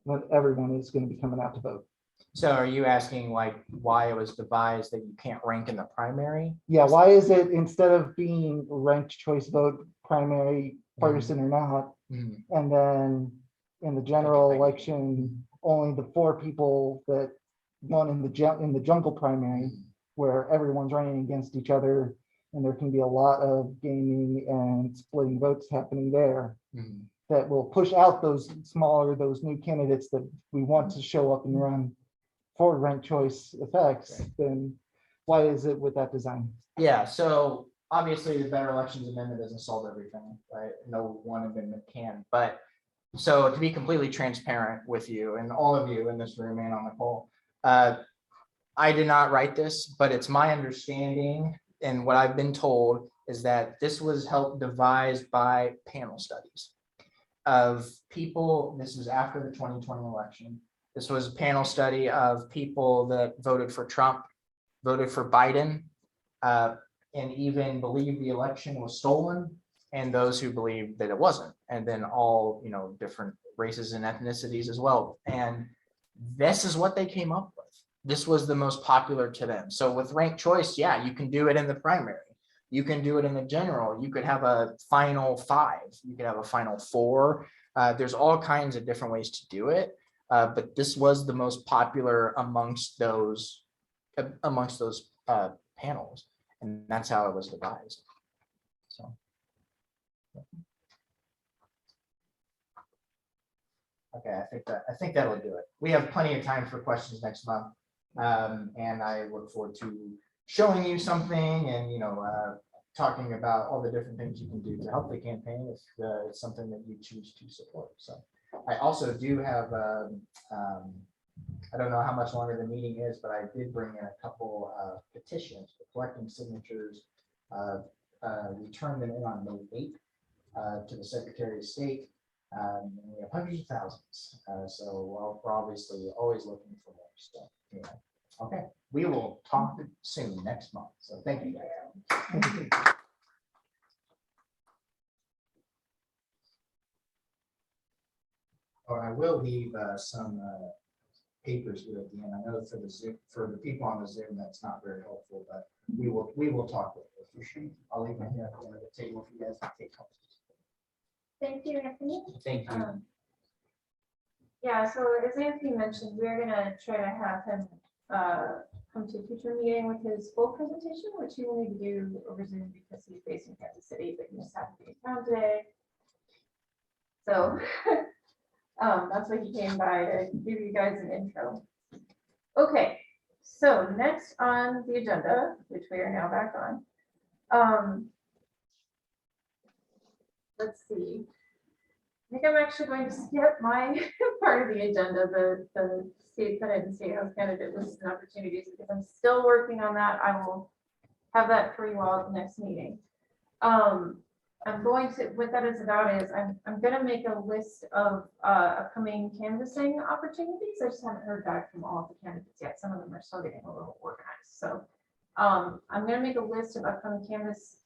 when everyone is going to be coming out to vote? So are you asking like why it was devised that you can't rank in the primary? Yeah, why is it instead of being ranked choice vote primary, partisan or not, and then in the general election, only the 4 people that won in the jungle primary, where everyone's running against each other, and there can be a lot of gaming and splitting votes happening there, that will push out those new candidates that we want to show up and run for ranked choice effects. Then why is it with that design? Yeah, so obviously the Better Elections Amendment doesn't solve everything, right? No one amendment can, but so to be completely transparent with you and all of you in this room and on the call, I did not write this, but it's my understanding and what I've been told is that this was helped devised by panel studies of people. This was after the 2020 election. This was a panel study of people that voted for Trump, voted for Biden, and even believed the election was stolen and those who believed that it wasn't, and then all, different races and ethnicities as well. And this is what they came up with. This was the most popular to them. So with ranked choice, yeah, you can do it in the primary. You can do it in the general. You could have a final 5. You could have a final 4. There's all kinds of different ways to do it. But this was the most popular amongst those panels. And that's how it was devised. So. Okay, I think that'll do it. We have plenty of time for questions next month. And I look forward to showing you something and, talking about all the different things you can do to help the campaign if it's something that you choose to support. So I also do have, I don't know how much longer the meeting is, but I did bring in a couple petitions for collecting signatures. We turned them in on May 8th to the Secretary of State. And we have hundreds of thousands. So we're obviously always looking for more. So, okay, we will talk soon next month. So thank you guys. Or I will leave some papers here at the end. I know for the Zoom, for the people on the Zoom, that's not very helpful, but we will talk with you for sure. I'll leave them here at the end of the table if you guys can take copies. Thank you, Anthony. Thank you. Yeah, so as Anthony mentioned, we're gonna try to have him come to a future meeting with his full presentation, which he will need to do over Zoom because he's based in Kansas City, but he just happened to be in town today. So that's why he came by to give you guys an intro. Okay, so next on the agenda, which we are now back on. Let's see. I think I'm actually going to skip my part of the agenda, the state senate and state house candidate lists and opportunities, because I'm still working on that. I will have that for you all at the next meeting. I'm going to, what that is about is I'm going to make a list of upcoming canvassing opportunities. I just haven't heard back from all of the candidates yet. Some of them are still getting a little organized. So I'm going to make a list of upcoming canvas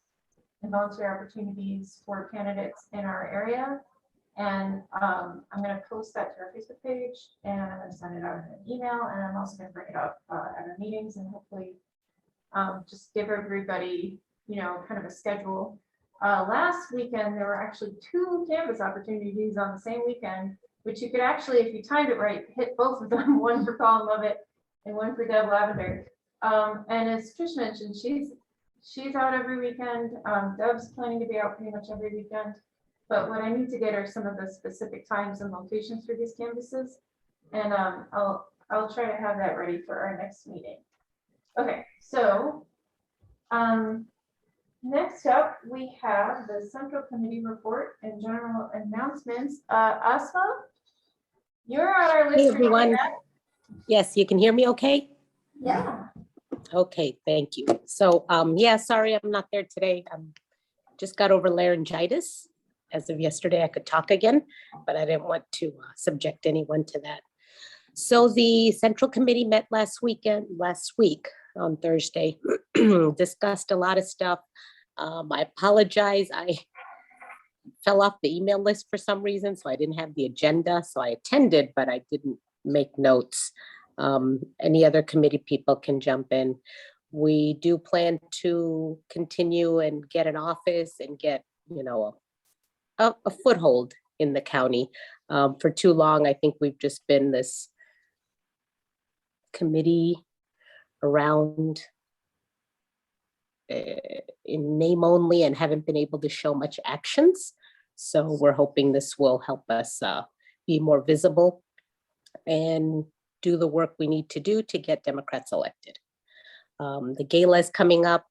and volunteer opportunities for candidates in our area. And I'm going to post that to our Facebook page, and I'm going to send it out in an email, and I'm also going to bring it up at our meetings and hopefully just give everybody, kind of a schedule. Last weekend, there were actually 2 canvas opportunities on the same weekend, which you could actually, if you timed it right, hit both of them, one for Colin Lovett and one for Deb Lavender. And as Trish mentioned, she's out every weekend. Deb's planning to be out pretty much every weekend. But what I need to get are some of the specific times and locations for these canvases. And I'll try to have that ready for our next meeting. Okay, so next up, we have the Central Committee report and general announcements. Asma, you're on our list. Hey, for everyone. that. Yes, you can hear me okay? Yeah. Okay, thank you. So, yeah, sorry, I'm not there today. Just got over laryngitis. As of yesterday, I could talk again, but I didn't want to subject anyone to that. So the Central Committee met last week on Thursday, discussed a lot of stuff. I apologize. I fell off the email list for some reason, so I didn't have the agenda. So I attended, but I didn't make notes. Any other committee people can jump in. We do plan to continue and get an office and get, a foothold in the county. For too long, I think we've just been this committee around in name only and haven't been able to show much actions. So we're hoping this will help us be more visible and do the work we need to do to get Democrats elected. The gala is coming up.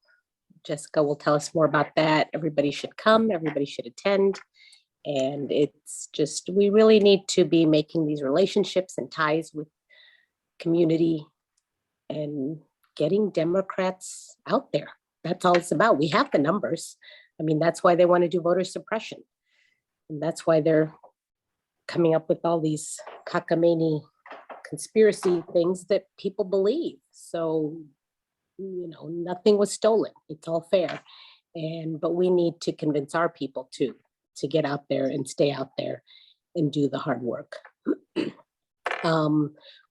Jessica will tell us more about that. Everybody should come, everybody should attend. And it's just, we really need to be making these relationships and ties with community and getting Democrats out there. That's all it's about. We have the numbers. I mean, that's why they want to do voter suppression. And that's why they're coming up with all these cockamamie conspiracy things that people believe. So, nothing was stolen. It's all fair. but we need to convince our people too, to get out there and stay out there and do the hard work.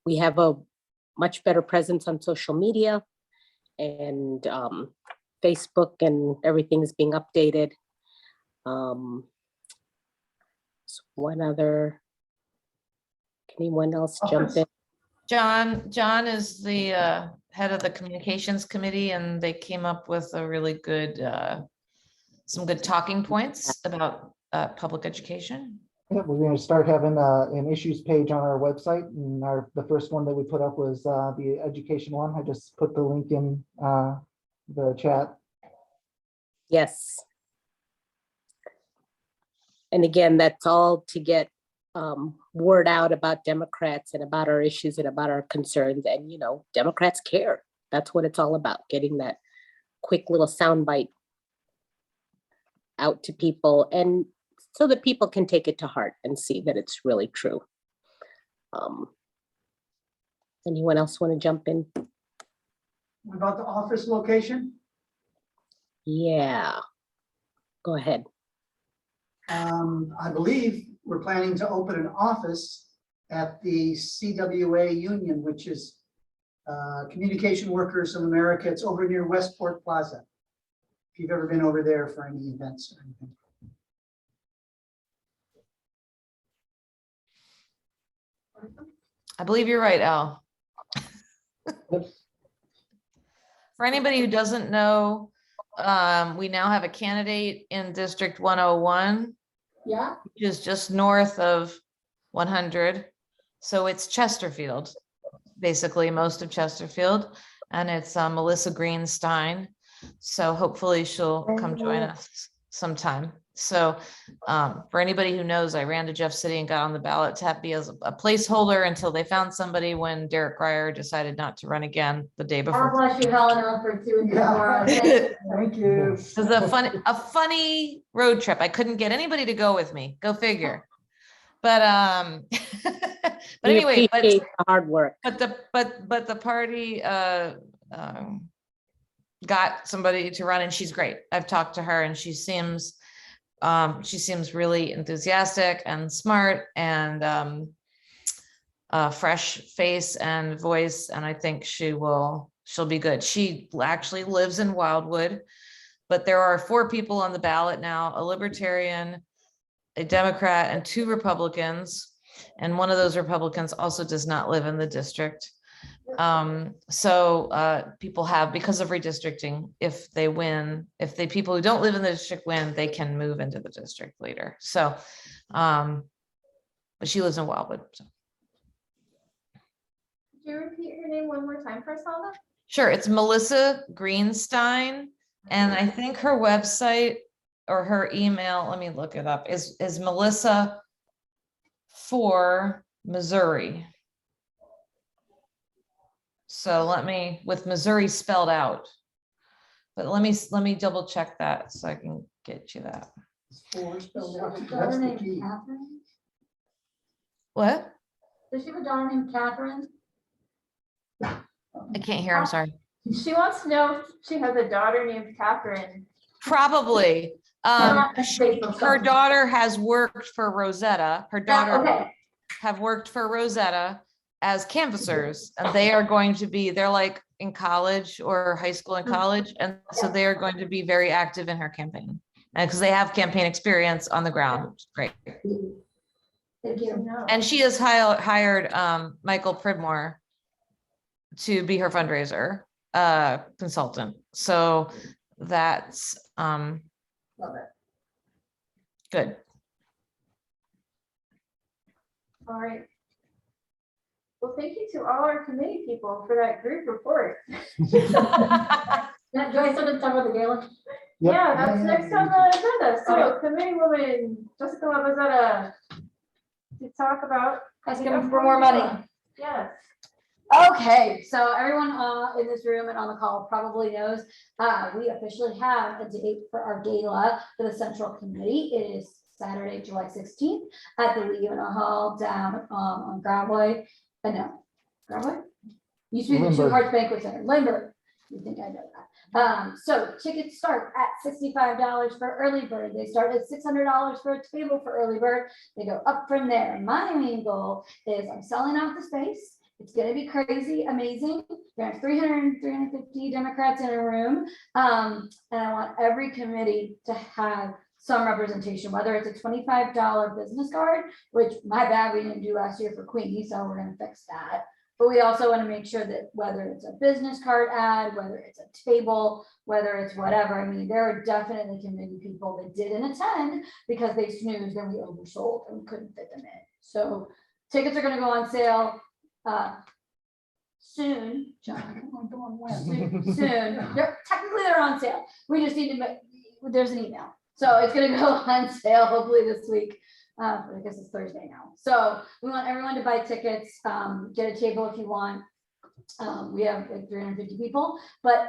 We have a much better presence on social media and Facebook, and everything is being updated. So one other, can anyone else jump in? John is the head of the communications committee, and they came up with a really good, some good talking points about public education. Yeah, we're going to start having an issues page on our website, and the first one that we put up was the education one. I just put the link in the chat. Yes. And again, that's all to get word out about Democrats and about our issues and about our concerns. And, you know, Democrats care. That's what it's all about, getting that quick little soundbite out to people, and so that people can take it to heart and see that it's really true. Anyone else want to jump in? What about the office location? Yeah, go ahead. I believe we're planning to open an office at the CWA Union, which is Communication Workers of America. It's over near Westport Plaza. If you've ever been over there for any events or anything. I believe you're right, Al. For anybody who doesn't know, we now have a candidate in District 101, Yeah, which is just north of 100. So it's Chesterfield, basically most of Chesterfield, and it's Melissa Greenstein. So hopefully she'll come join us sometime. So for anybody who knows, I ran to Jeff City and got on the ballot to be as a placeholder until they found somebody when Derek Grier decided not to run again the day God before. bless you, Helena, for doing Yeah. that. Thank you. It was a funny road trip. I couldn't get anybody to go with me. Go figure. But but We anyway, appreciate the hard work. but the party got somebody to run, and she's great. I've talked to her, and she seems really enthusiastic and smart and fresh face and voice, and I think she'll be good. She actually lives in Wildwood, but there are 4 people on the ballot now: a Libertarian, a Democrat, and 2 Republicans, and one of those Republicans also does not live in the district. So people have, because of redistricting, if they win, if the people who don't live in the district win, they can move into the district later. So but she lives in Wildwood. So. Could you repeat her name one more time for us, Alma? Sure, it's Melissa Greenstein, and I think her website or her email, let me look it up, is Melissa for Missouri. So with Missouri spelled out, but let me double check that so I can get you that. That's Daughter the named key. Catherine? What? Does she have a daughter named Catherine? I can't hear, I'm sorry. She wants to know if she has a daughter named Catherine. Probably. Her daughter has worked for Rosetta. Her daughter have worked for Rosetta as canvassers, and they're like in college or high school and college, and so they are going to be very active in her campaign, and because they have campaign experience on the ground, which is great. Thank you. And she has hired Michael Pridmore to be her fundraiser consultant. So that's Love it. good. All right. Well, thank you to all our committee people for that group report. Now, Joyce, want to talk about the gala? Yep. Yeah, that's next on the agenda. So Committee Woman Jessica Lavazetta to talk about. Asking for more money. Yes. Okay, so everyone in this room and on the call probably knows we officially have a date for our gala for the Central Committee. It is Saturday, July 16th at the League of Hall down on Gravois. No, Gravois? Used to be the Two Lindbergh. Hearts Banquet Center, Lindbergh. You think I know that. So tickets start at $65 for early bird. They start at $600 for a table for early bird. They go up from there. My main goal is I'm selling out the space. It's going to be crazy, amazing. There are 350 Democrats in a room. And I want every committee to have some representation, whether it's a $25 business card, which my bad, we didn't do last year for Queeny, so we're going to fix that. But we also want to make sure that whether it's a business card ad, whether it's a table, whether it's whatever, I mean, there are definitely committee people that didn't attend because they snoozed and we oversold and we couldn't fit them in. So tickets are going to go on sale soon. John, soon. Technically, they're on sale. We just need to make, there's an email. So it's going to go on sale hopefully this week. I guess it's Thursday now. So we want everyone to buy tickets, get a table if you want. We have like 350 people, but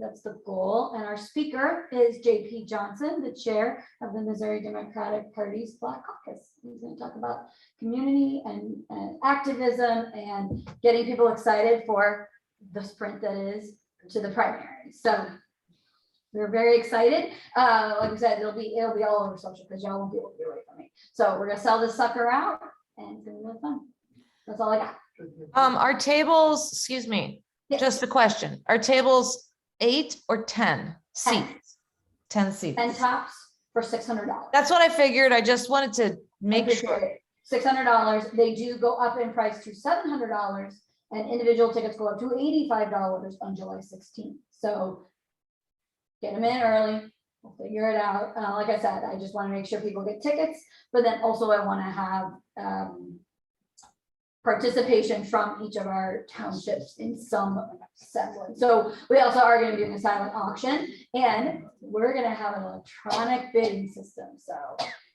that's the goal. And our speaker is JP Johnson, the chair of the Missouri Democratic Party's Black Caucus. He's going to talk about community and activism and getting people excited for the sprint that is to the primary. So we're very excited. Like I said, it'll be all over social because y'all won't be able to get away from me. So we're gonna sell this sucker out and it's gonna be really fun. That's all I got. Our tables, excuse me, Yes. just a question. Are tables 8 or 10 seats? 10 seats. And tops for $600. That's what I figured. I just wanted to make sure. $600. They do go up in price to $700 and individual tickets go up to $85 on July 16th. So get them in early, we'll figure it out. Like I said, I just want to make sure people get tickets, but then also I want to have participation from each of our townships in some semblance. So we also are going to be doing a silent auction and we're going to have an electronic bidding system. So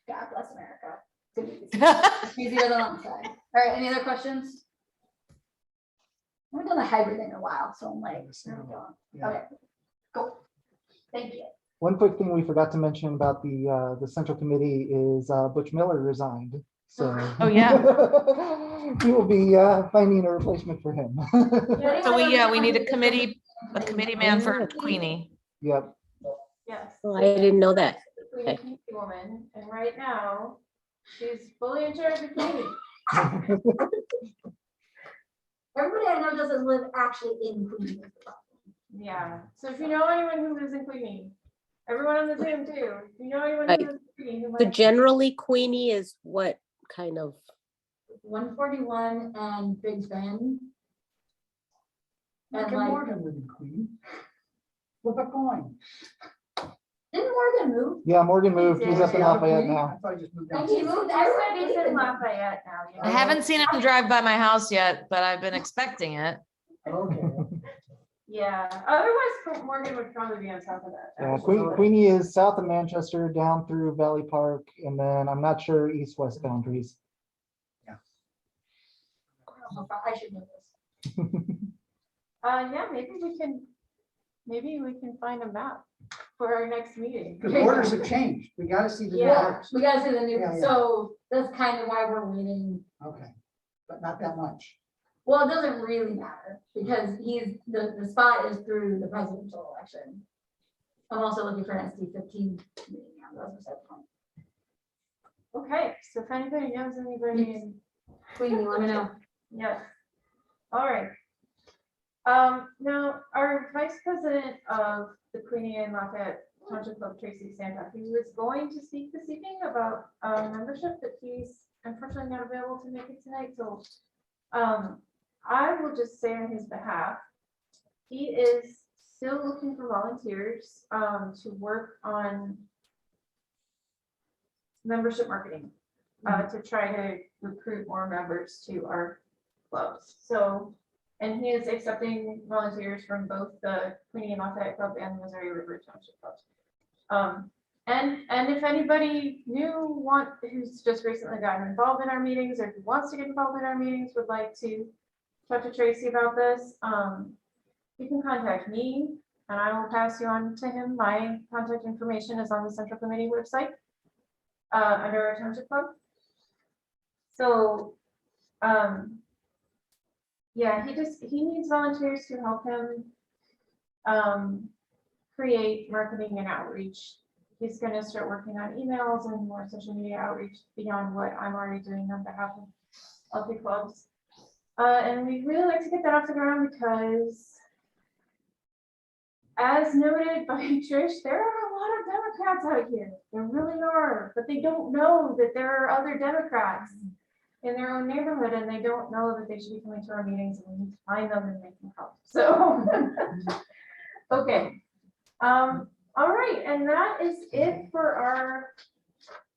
God bless America. It's easier than on side. All right, any other questions? I haven't done the hybrid thing in a while, so I'm like, where are we going? Okay, go. Thank you. One quick thing we forgot to mention about the central committee is Butch Miller resigned. So Oh, yeah. we will be finding a replacement for him. So we need a committee man for Queeny. Yep. Yes. Oh, I didn't know that. Queenie Okay. Community Woman, and right now, she's fully in charge of Queenie. Everybody I know doesn't live actually in Queens. Yeah, so if you know anyone who lives in Queenie, everyone on the Zoom too, if you know anyone Right. who lives in Queenie, who So might generally Queenie is what kind of, 141 and Big Bend. And like, Morgan live in Queen. Flip a coin. didn't Morgan move? Yeah, Morgan moved. He's up in Out of Lafayette Queen? now. I thought he just moved And down. he moved, I everybody said he's said in Lafayette now. You I know? haven't seen him drive by my house yet, but I've been expecting it. Okay. Yeah, otherwise Morgan would probably be on top of that. Yeah, actually. Queenie is south of Manchester, down through Valley Park, and then I'm not sure east-west boundaries. I should know this. Yeah, maybe we can find a map for our next meeting. Because borders have changed. We gotta see the Yeah. borders. We gotta see the new, Yeah, yeah. so that's kind of why we're waiting. Okay, but not that much. Well, it doesn't really matter because the spot is through the presidential election. I'm also looking for an SD 15 meeting. Okay, so if anybody knows anybody in Queenie, let me know. Yes. All right. Now, our vice president of the Queeny and Lafayette Township Club, Tracy Santa, he was going to speak this evening about membership, but he's unfortunately not available to make it tonight. So I will just say on his behalf, he is still looking for volunteers to work on membership marketing, to try to recruit more members to our clubs. So, and he is accepting volunteers from both the Queeny and Lafayette Club and the Missouri River Township Clubs. And if anybody new who's just recently gotten involved in our meetings or who wants to get involved in our meetings would like to talk to Tracy about this, you can contact me and I will pass you on to him. My contact information is on the Central Committee website under our Township Club. So, yeah, he needs volunteers to help him create marketing and outreach. He's gonna start working on emails and more social media outreach beyond what I'm already doing on behalf of the clubs. And we really like to get that off the ground because, as noted by Trish, there are a lot of Democrats out here. There really are, but they don't know that there are other Democrats in their own neighborhood, and they don't know that they should be coming to our meetings, and we need to find them and make them help. So, okay. All right, and that is it for our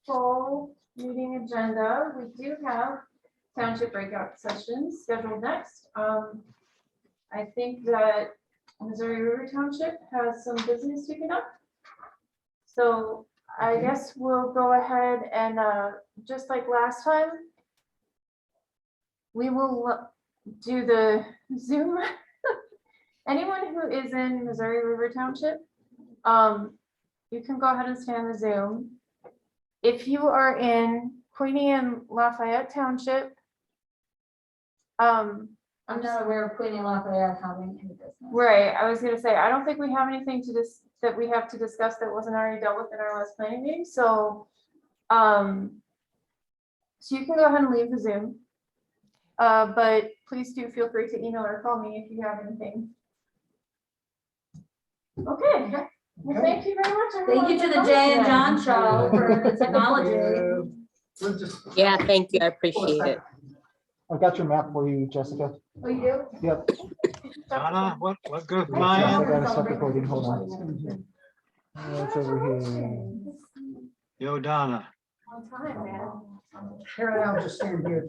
full meeting agenda. We do have township breakout sessions scheduled next. I think that Missouri River Township has some business to conduct. So I guess we'll go ahead and just like last time, we will do the Zoom. Anyone who is in Missouri River Township, you can go ahead and stay on the Zoom. If you are in Queeny and Lafayette Township, I'm not aware of Queeny and Lafayette having any business. right, I was gonna say, I don't think we have anything that we have to discuss that wasn't already dealt with in our last planning meeting, so you can go ahead and leave the Zoom. But please do feel free to email or call me if you have anything. Okay, well, thank you very much. everyone, Thank you to for the Jay and coming John today. show for the technology. We'll just- Yeah, thank you. I appreciate it. I got your map for you, Jessica. Oh, you do? Yep. Donna, what group am I I in? gotta stop recording. Hold on. It's over here. Yo, Donna. On time, man. Karen, I'll just stand here.